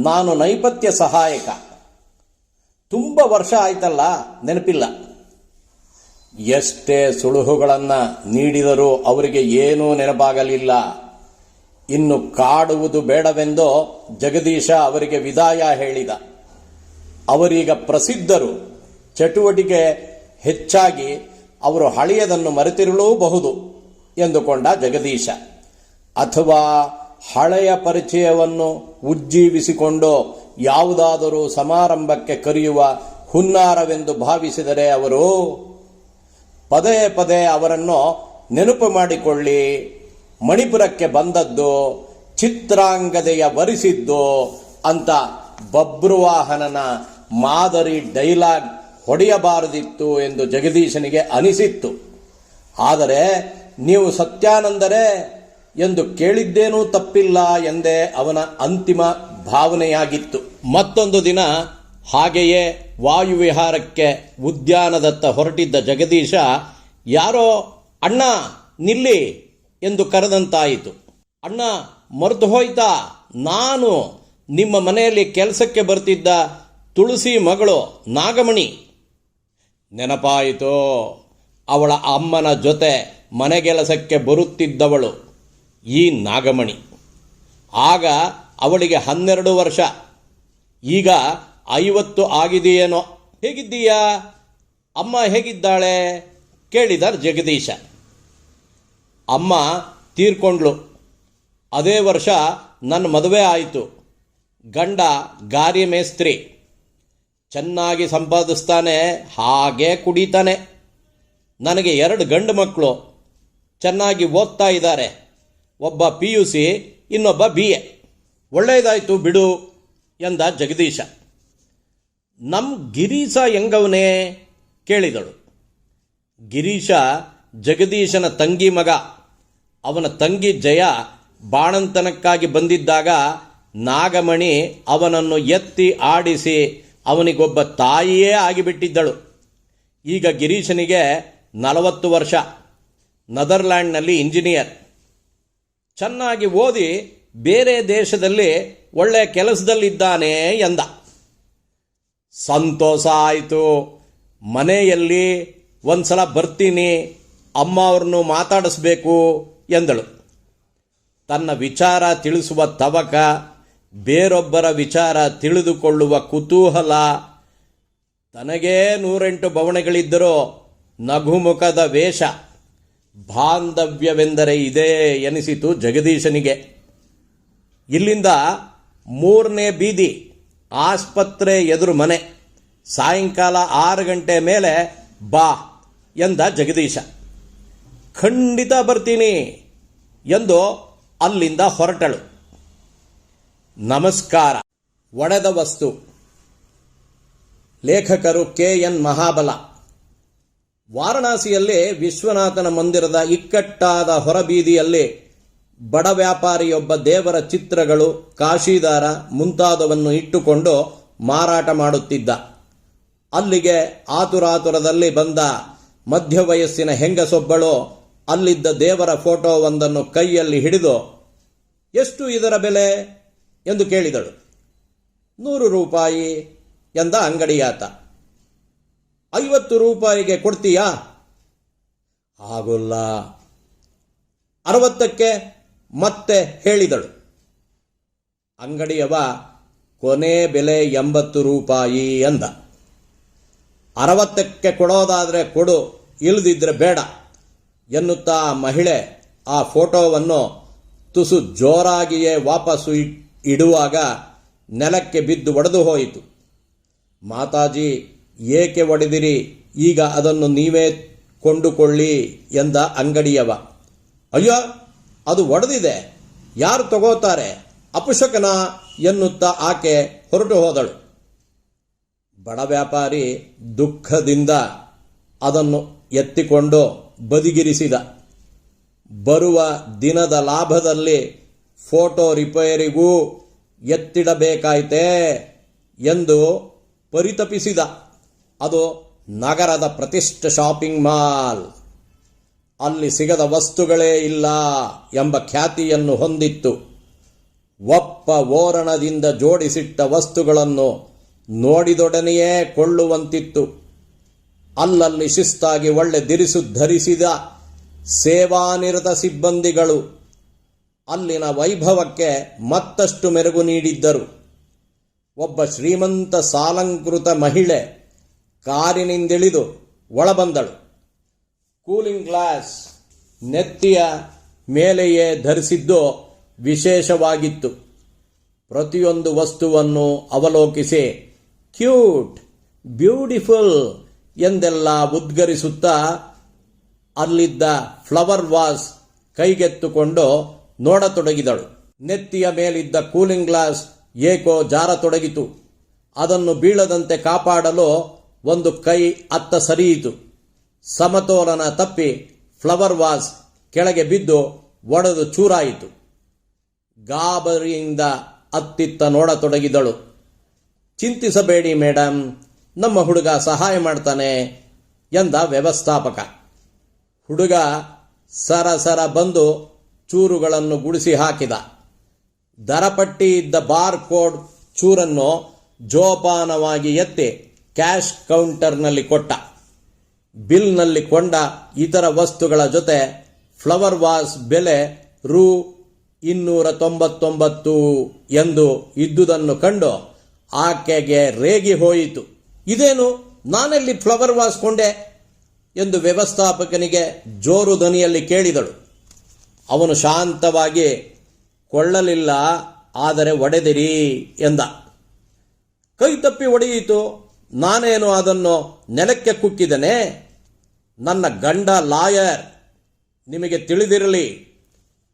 ನಾನು ನೈಪಥ್ಯ ಸಹಾಯಕ. ತುಂಬ ವರ್ಷ ಆಯ್ತಲ್ಲ, ನೆನಪಿಲ್ಲ. ಎಷ್ಟೇ ಸುಳುಹುಗಳನ್ನು ನೀಡಿದರೂ ಅವರಿಗೆ ಏನೂ ನೆನಪಾಗಲಿಲ್ಲ. ಇನ್ನು ಕಾಡುವುದು ಬೇಡವೆಂದು ಜಗದೀಶ ಅವರಿಗೆ ವಿದಾಯ ಹೇಳಿದ. ಅವರೀಗ ಪ್ರಸಿದ್ಧರು. ಚಟುವಟಿಕೆ ಹೆಚ್ಚಾಗಿ ಅವರು ಹಳೆಯದನ್ನು ಮರೆತಿರಲೂಬಹುದು ಎಂದುಕೊಂಡ ಜಗದೀಶ. ಅಥವಾ ಹಳೆಯ ಪರಿಚಯವನ್ನು ಉಜ್ಜೀವಿಸಿಕೊಂಡು ಯಾವುದಾದರೂ ಸಮಾರಂಭಕ್ಕೆ ಕರೆಯುವ ಹುನ್ನಾರವೆಂದು ಭಾವಿಸಿದರೆ ಅವರು ಪದೇ ಪದೇ ಅವರನ್ನು ನೆನಪು ಮಾಡಿಕೊಳ್ಳಿ. ಮಣಿಪುರಕ್ಕೆ ಬಂದದ್ದು, ಚಿತ್ರಾಂಗದೆಯ ವರಿಸಿದ್ದು ಅಂತ ಬಬ್ರುವಾಹನನ ಮಾದರಿ ಡೈಲಾಗ್ ಹೊಡೆಯಬಾರದಿತ್ತು ಎಂದು ಜಗದೀಶನಿಗೆ ಅನಿಸಿತ್ತು. ಆದರೆ ನೀವು ಸತ್ಯಾನಂದರೇ ಎಂದು ಕೇಳಿದ್ದೇನೂ ತಪ್ಪಿಲ್ಲ ಎಂದೇ ಅವನ ಅಂತಿಮ ಭಾವನೆಯಾಗಿತ್ತು. ಮತ್ತೊಂದು ದಿನ ಹಾಗೆಯೇ ವಾಯುವಿಹಾರಕ್ಕೆ ಉದ್ಯಾನದತ್ತ ಹೊರಟಿದ್ದ ಜಗದೀಶ ಯಾರೋ ಅಣ್ಣ ನಿಲ್ಲಿ ಎಂದು ಕರೆದಂತಾಯಿತು. ಅಣ್ಣ, ಮರೆತು ಹೋಯ್ತಾ? ನಾನು ನಿಮ್ಮ ಮನೆಯಲ್ಲಿ ಕೆಲಸಕ್ಕೆ ಬರ್ತಿದ್ದ ತುಳಸಿ ಮಗಳು ನಾಗಮಣಿ. ನೆನಪಾಯಿತು. ಅವಳ ಅಮ್ಮನ ಜೊತೆ ಮನೆಗೆಲಸಕ್ಕೆ ಬರುತ್ತಿದ್ದವಳು ಈ ನಾಗಮಣಿ. ಆಗ ಅವಳಿಗೆ 12 ವರ್ಷ. ಈಗ 50 ಆಗಿದೆಯೇನೋ. ಹೇಗಿದ್ದೀಯಾ? ಅಮ್ಮ ಹೇಗಿದ್ದಾಳೆ ಕೇಳಿದ ಜಗದೀಶ. ಅಮ್ಮ ತೀರ್ಕೊಂಡ್ಳು. ಅದೇ ವರ್ಷ ನನ್ನ ಮದುವೆ ಆಯಿತು. ಗಂಡ ಗಾರಿ ಮೇಸ್ತ್ರಿ. ಚೆನ್ನಾಗಿ ಸಂಪಾದಿಸ್ತಾನೆ, ಹಾಗೇ ಕುಡಿತಾನೆ. ನನಗೆ 2 ಗಂಡು ಮಕ್ಕಳು. ಚೆನ್ನಾಗಿ ಓದ್ತಾ ಇದ್ದಾರೆ. ಒಬ್ಬ PUC, ಇನ್ನೊಬ್ಬ BA. ಒಳ್ಳೆಯದಾಯಿತು ಬಿಡು ಎಂದ ಜಗದೀಶ. ನಮ್ಮ ಗಿರೀಶ ಹೆಂಗವನೇ ಕೇಳಿದಳು. ಗಿರೀಶ ಜಗದೀಶನ ತಂಗಿ ಮಗ. ಅವನ ತಂಗಿ ಜಯ ಬಾಣಂತನಕ್ಕಾಗಿ ಬಂದಿದ್ದಾಗ ನಾಗಮಣಿ ಅವನನ್ನು ಎತ್ತಿ ಆಡಿಸಿ ಅವನಿಗೊಬ್ಬ ತಾಯಿಯೇ ಆಗಿಬಿಟ್ಟಿದ್ದಳು. ಈಗ ಗಿರೀಶನಿಗೆ 40 ವರ್ಷ. ನೆದರ್ಲ್ಯಾಂಡ್ನಲ್ಲಿ ಇಂಜಿನಿಯರ್. ಚೆನ್ನಾಗಿ ಓದಿ ಬೇರೆ ದೇಶದಲ್ಲಿ ಒಳ್ಳೆಯ ಕೆಲಸದಲ್ಲಿದ್ದಾನೆ ಎಂದ. ಸಂತೋಷ ಆಯಿತು. ಮನೆಯಲ್ಲಿ ಒಂದ್ಸಲ ಬರ್ತೀನಿ, ಅಮ್ಮ ಅವ್ರನ್ನು ಮಾತಾಡಿಸ್ಬೇಕು ಎಂದಳು. ತನ್ನ ವಿಚಾರ ತಿಳಿಸುವ ತವಕ, ಬೇರೊಬ್ಬರ ವಿಚಾರ ತಿಳಿದುಕೊಳ್ಳುವ ಕುತೂಹಲ, ತನಗೇ 108 ಬವಣೆಗಳಿದ್ದರೂ ನಗುಮುಖದ ವೇಷ. ಬಾಂಧವ್ಯವೆಂದರೆ ಇದೇ ಎನಿಸಿತು ಜಗದೀಶನಿಗೆ. ಇಲ್ಲಿಂದ 3ನೇ ಬೀದಿ, ಆಸ್ಪತ್ರೆ ಎದುರು ಮನೆ. ಸಾಯಂಕಾಲ 6 ಗಂಟೆ ಮೇಲೆ ಬಾ ಎಂದ ಜಗದೀಶ. ಖಂಡಿತ ಬರ್ತೀನಿ ಎಂದು ಅಲ್ಲಿಂದ ಹೊರಟಳು. ನಮಸ್ಕಾರ. ಒಡೆದ ವಸ್ತು. ಲೇಖಕರು KN ಮಹಾಬಲ. ವಾರಣಾಸಿಯಲ್ಲಿ ವಿಶ್ವನಾಥನ ಮಂದಿರದ ಇಕ್ಕಟ್ಟಾದ ಹೊರಬೀದಿಯಲ್ಲಿ ಬಡ ವ್ಯಾಪಾರಿಯೊಬ್ಬ ದೇವರ ಚಿತ್ರಗಳು, ಕಾಶಿದಾರ ಮುಂತಾದವನ್ನು ಇಟ್ಟುಕೊಂಡು ಮಾರಾಟ ಮಾಡುತ್ತಿದ್ದ. ಅಲ್ಲಿಗೆ ಆತುರಾತುರದಲ್ಲಿ ಬಂದ ಮಧ್ಯವಯಸ್ಸಿನ ಹೆಂಗಸೊಬ್ಬಳು ಅಲ್ಲಿದ್ದ ದೇವರ ಫೋಟೋವೊಂದನ್ನು ಕೈಯಲ್ಲಿ ಹಿಡಿದು, ಎಷ್ಟು ಇದರ ಬೆಲೆ ಎಂದು ಕೇಳಿದಳು. 100 ರೂಪಾಯಿ ಎಂದ ಅಂಗಡಿಯಾತ. 50 ರೂಪಾಯಿಗೆ ಕೊಡ್ತೀಯಾ? ಆಗೋಲ್ಲ. 60ಕ್ಕೆ ಮತ್ತೆ ಹೇಳಿದಳು. ಅಂಗಡಿಯವ ಕೊನೆ ಬೆಲೆ 80 ರೂಪಾಯಿ ಎಂದ. 60ಕ್ಕೆ ಕೊಡೋದಾದರೆ ಕೊಡು, ಇಲ್ಲದಿದ್ರೆ ಬೇಡ ಎನ್ನುತ್ತಾ ಮಹಿಳೆ ಆ ಫೋಟೋವನ್ನು ತುಸು ಜೋರಾಗಿಯೇ ವಾಪಸ್ಸು ಇಡುವಾಗ ನೆಲಕ್ಕೆ ಬಿದ್ದು ಒಡೆದು ಹೋಯಿತು. ಮಾತಾಜಿ, ಏಕೆ ಒಡೆದಿರಿ? ಈಗ ಅದನ್ನು ನೀವೇ ಕೊಂಡುಕೊಳ್ಳಿ ಎಂದ ಅಂಗಡಿಯವ. ಅಯ್ಯೋ, ಅದು ಒಡೆದಿದೆ, ಯಾರು ತಗೋತಾರೆ? ಅಪಶಕನ ಎನ್ನುತ್ತಾ ಆಕೆ ಹೊರಟು ಹೋದಳು. ಬಡ ವ್ಯಾಪಾರಿ ದುಃಖದಿಂದ ಅದನ್ನು ಎತ್ತಿಕೊಂಡು ಬದಿಗಿರಿಸಿದ. ಬರುವ ದಿನದ ಲಾಭದಲ್ಲಿ ಫೋಟೋ ರಿಪೇರಿಗೂ ಎತ್ತಿಡಬೇಕಾಯ್ತೆ ಎಂದು ಪರಿತಪಿಸಿದ. ಅದು ನಗರದ ಪ್ರತಿಷ್ಠ ಶಾಪಿಂಗ್ ಮಾಲ್. ಅಲ್ಲಿ ಸಿಗದ ವಸ್ತುಗಳೇ ಇಲ್ಲ ಎಂಬ ಖ್ಯಾತಿಯನ್ನು ಹೊಂದಿತ್ತು. ಒಪ್ಪ ಓರಣದಿಂದ ಜೋಡಿಸಿಟ್ಟ ವಸ್ತುಗಳನ್ನು ನೋಡಿದೊಡನೆಯೇ ಕೊಳ್ಳುವಂತಿತ್ತು. ಅಲ್ಲಲ್ಲಿ ಶಿಸ್ತಾಗಿ ಒಳ್ಳೆ ದಿರಿಸು ಧರಿಸಿದ ಸೇವಾನಿರತ ಸಿಬ್ಬಂದಿಗಳು ಅಲ್ಲಿನ ವೈಭವಕ್ಕೆ ಮತ್ತಷ್ಟು ಮೆರುಗು ನೀಡಿದ್ದರು. ಒಬ್ಬ ಶ್ರೀಮಂತ ಸಾಲಂಕೃತ ಮಹಿಳೆ ಕಾರಿನಿಂದಿಳಿದು ಒಳಬಂದಳು. ಕೂಲಿಂಗ್ ಗ್ಲಾಸ್ ನೆತ್ತಿಯ ಮೇಲೆಯೇ ಧರಿಸಿದ್ದು ವಿಶೇಷವಾಗಿತ್ತು. ಪ್ರತಿಯೊಂದು ವಸ್ತುವನ್ನು ಅವಲೋಕಿಸಿ ಕ್ಯೂಟ್, ಬ್ಯೂಟಿಫುಲ್ ಎಂದೆಲ್ಲ ಉದ್ಗರಿಸುತ್ತಾ ಅಲ್ಲಿದ್ದ ಫ್ಲವರ್ ವಾಸ್ ಕೈಗೆತ್ತುಕೊಂಡು ನೋಡತೊಡಗಿದಳು. ನೆತ್ತಿಯ ಮೇಲಿದ್ದ ಕೂಲಿಂಗ್ ಗ್ಲಾಸ್ ಏಕೋ ಜಾರತೊಡಗಿತು. ಅದನ್ನು ಬೀಳದಂತೆ ಕಾಪಾಡಲು ಒಂದು ಕೈ ಅತ್ತ ಸರಿಯಿತು. ಸಮತೋಲನ ತಪ್ಪಿ ಫ್ಲವರ್ ವಾಸ್ ಕೆಳಗೆ ಬಿದ್ದು ಒಡೆದು ಚೂರಾಯಿತು. ಗಾಬರಿಯಿಂದ ಅತ್ತಿತ್ತ ನೋಡತೊಡಗಿದಳು. ಚಿಂತಿಸಬೇಡಿ ಮೇಡಮ್, ನಮ್ಮ ಹುಡುಗ ಸಹಾಯ ಮಾಡ್ತಾನೆ ಎಂದ ವ್ಯವಸ್ಥಾಪಕ. ಹುಡುಗ ಸರಸರ ಬಂದು ಚೂರುಗಳನ್ನು ಗುಡಿಸಿ ಹಾಕಿದ. ದರಪಟ್ಟಿ ಇದ್ದ ಬಾರ್ ಕೋಡ್ ಚೂರನ್ನು ಜೋಪಾನವಾಗಿ ಎತ್ತಿ ಕ್ಯಾಶ್ ಕೌಂಟರ್ನಲ್ಲಿ ಕೊಟ್ಟ. ಬಿಲ್ನಲ್ಲಿ ಕೊಂಡ ಇತರ ವಸ್ತುಗಳ ಜೊತೆ ಫ್ಲವರ್ ವಾಸ್ ಬೆಲೆ $299 ಎಂದು ಇದ್ದುದನ್ನು ಕಂಡು ಆಕೆಗೆ ರೇಗಿ ಹೋಯಿತು. ಇದೇನು, ನಾನೆಲ್ಲಿ ಫ್ಲವರ್ ವಾಸ್ ಕೊಂಡೆ ಎಂದು ವ್ಯವಸ್ಥಾಪಕನಿಗೆ ಜೋರು ಧ್ವನಿಯಲ್ಲಿ ಕೇಳಿದಳು. ಅವನು ಶಾಂತವಾಗಿ, ಕೊಳ್ಳಲಿಲ್ಲ, ಆದರೆ ಒಡೆದಿರಿ ಎಂದ. ಕೈ ತಪ್ಪಿ ಒಡೆಯಿತು, ನಾನೇನು ಅದನ್ನು ನೆಲಕ್ಕೆ ಕುಕ್ಕಿದನೆ? ನನ್ನ ಗಂಡ ಲಾಯರ್, ನಿಮಗೆ ತಿಳಿದಿರಲಿ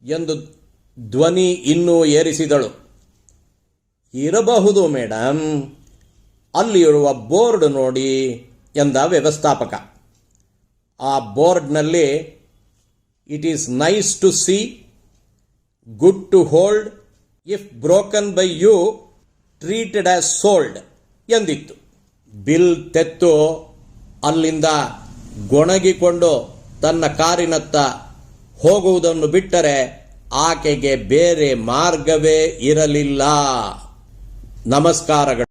ಎಂದು ಧ್ವನಿ ಇನ್ನೂ ಏರಿಸಿದಳು. ಇರಬಹುದು ಮೇಡಮ್, ಅಲ್ಲಿರುವ ಬೋರ್ಡ್ ನೋಡಿ ಎಂದ ವ್ಯವಸ್ಥಾಪಕ. ಆ ಬೋರ್ಡ್ನಲ್ಲಿ it is nice to see, good to hold, if broken by you treated as sold ಎಂದಿತ್ತು. ಬಿಲ್ ತೆತ್ತು ಅಲ್ಲಿಂದ ಗೊಣಗಿಕೊಂಡು ತನ್ನ ಕಾರಿನತ್ತ ಹೋಗುವುದನ್ನು ಬಿಟ್ಟರೆ ಆಕೆಗೆ ಬೇರೆ ಮಾರ್ಗವೇ ಇರಲಿಲ್ಲ. ನಮಸ್ಕಾರಗಳು.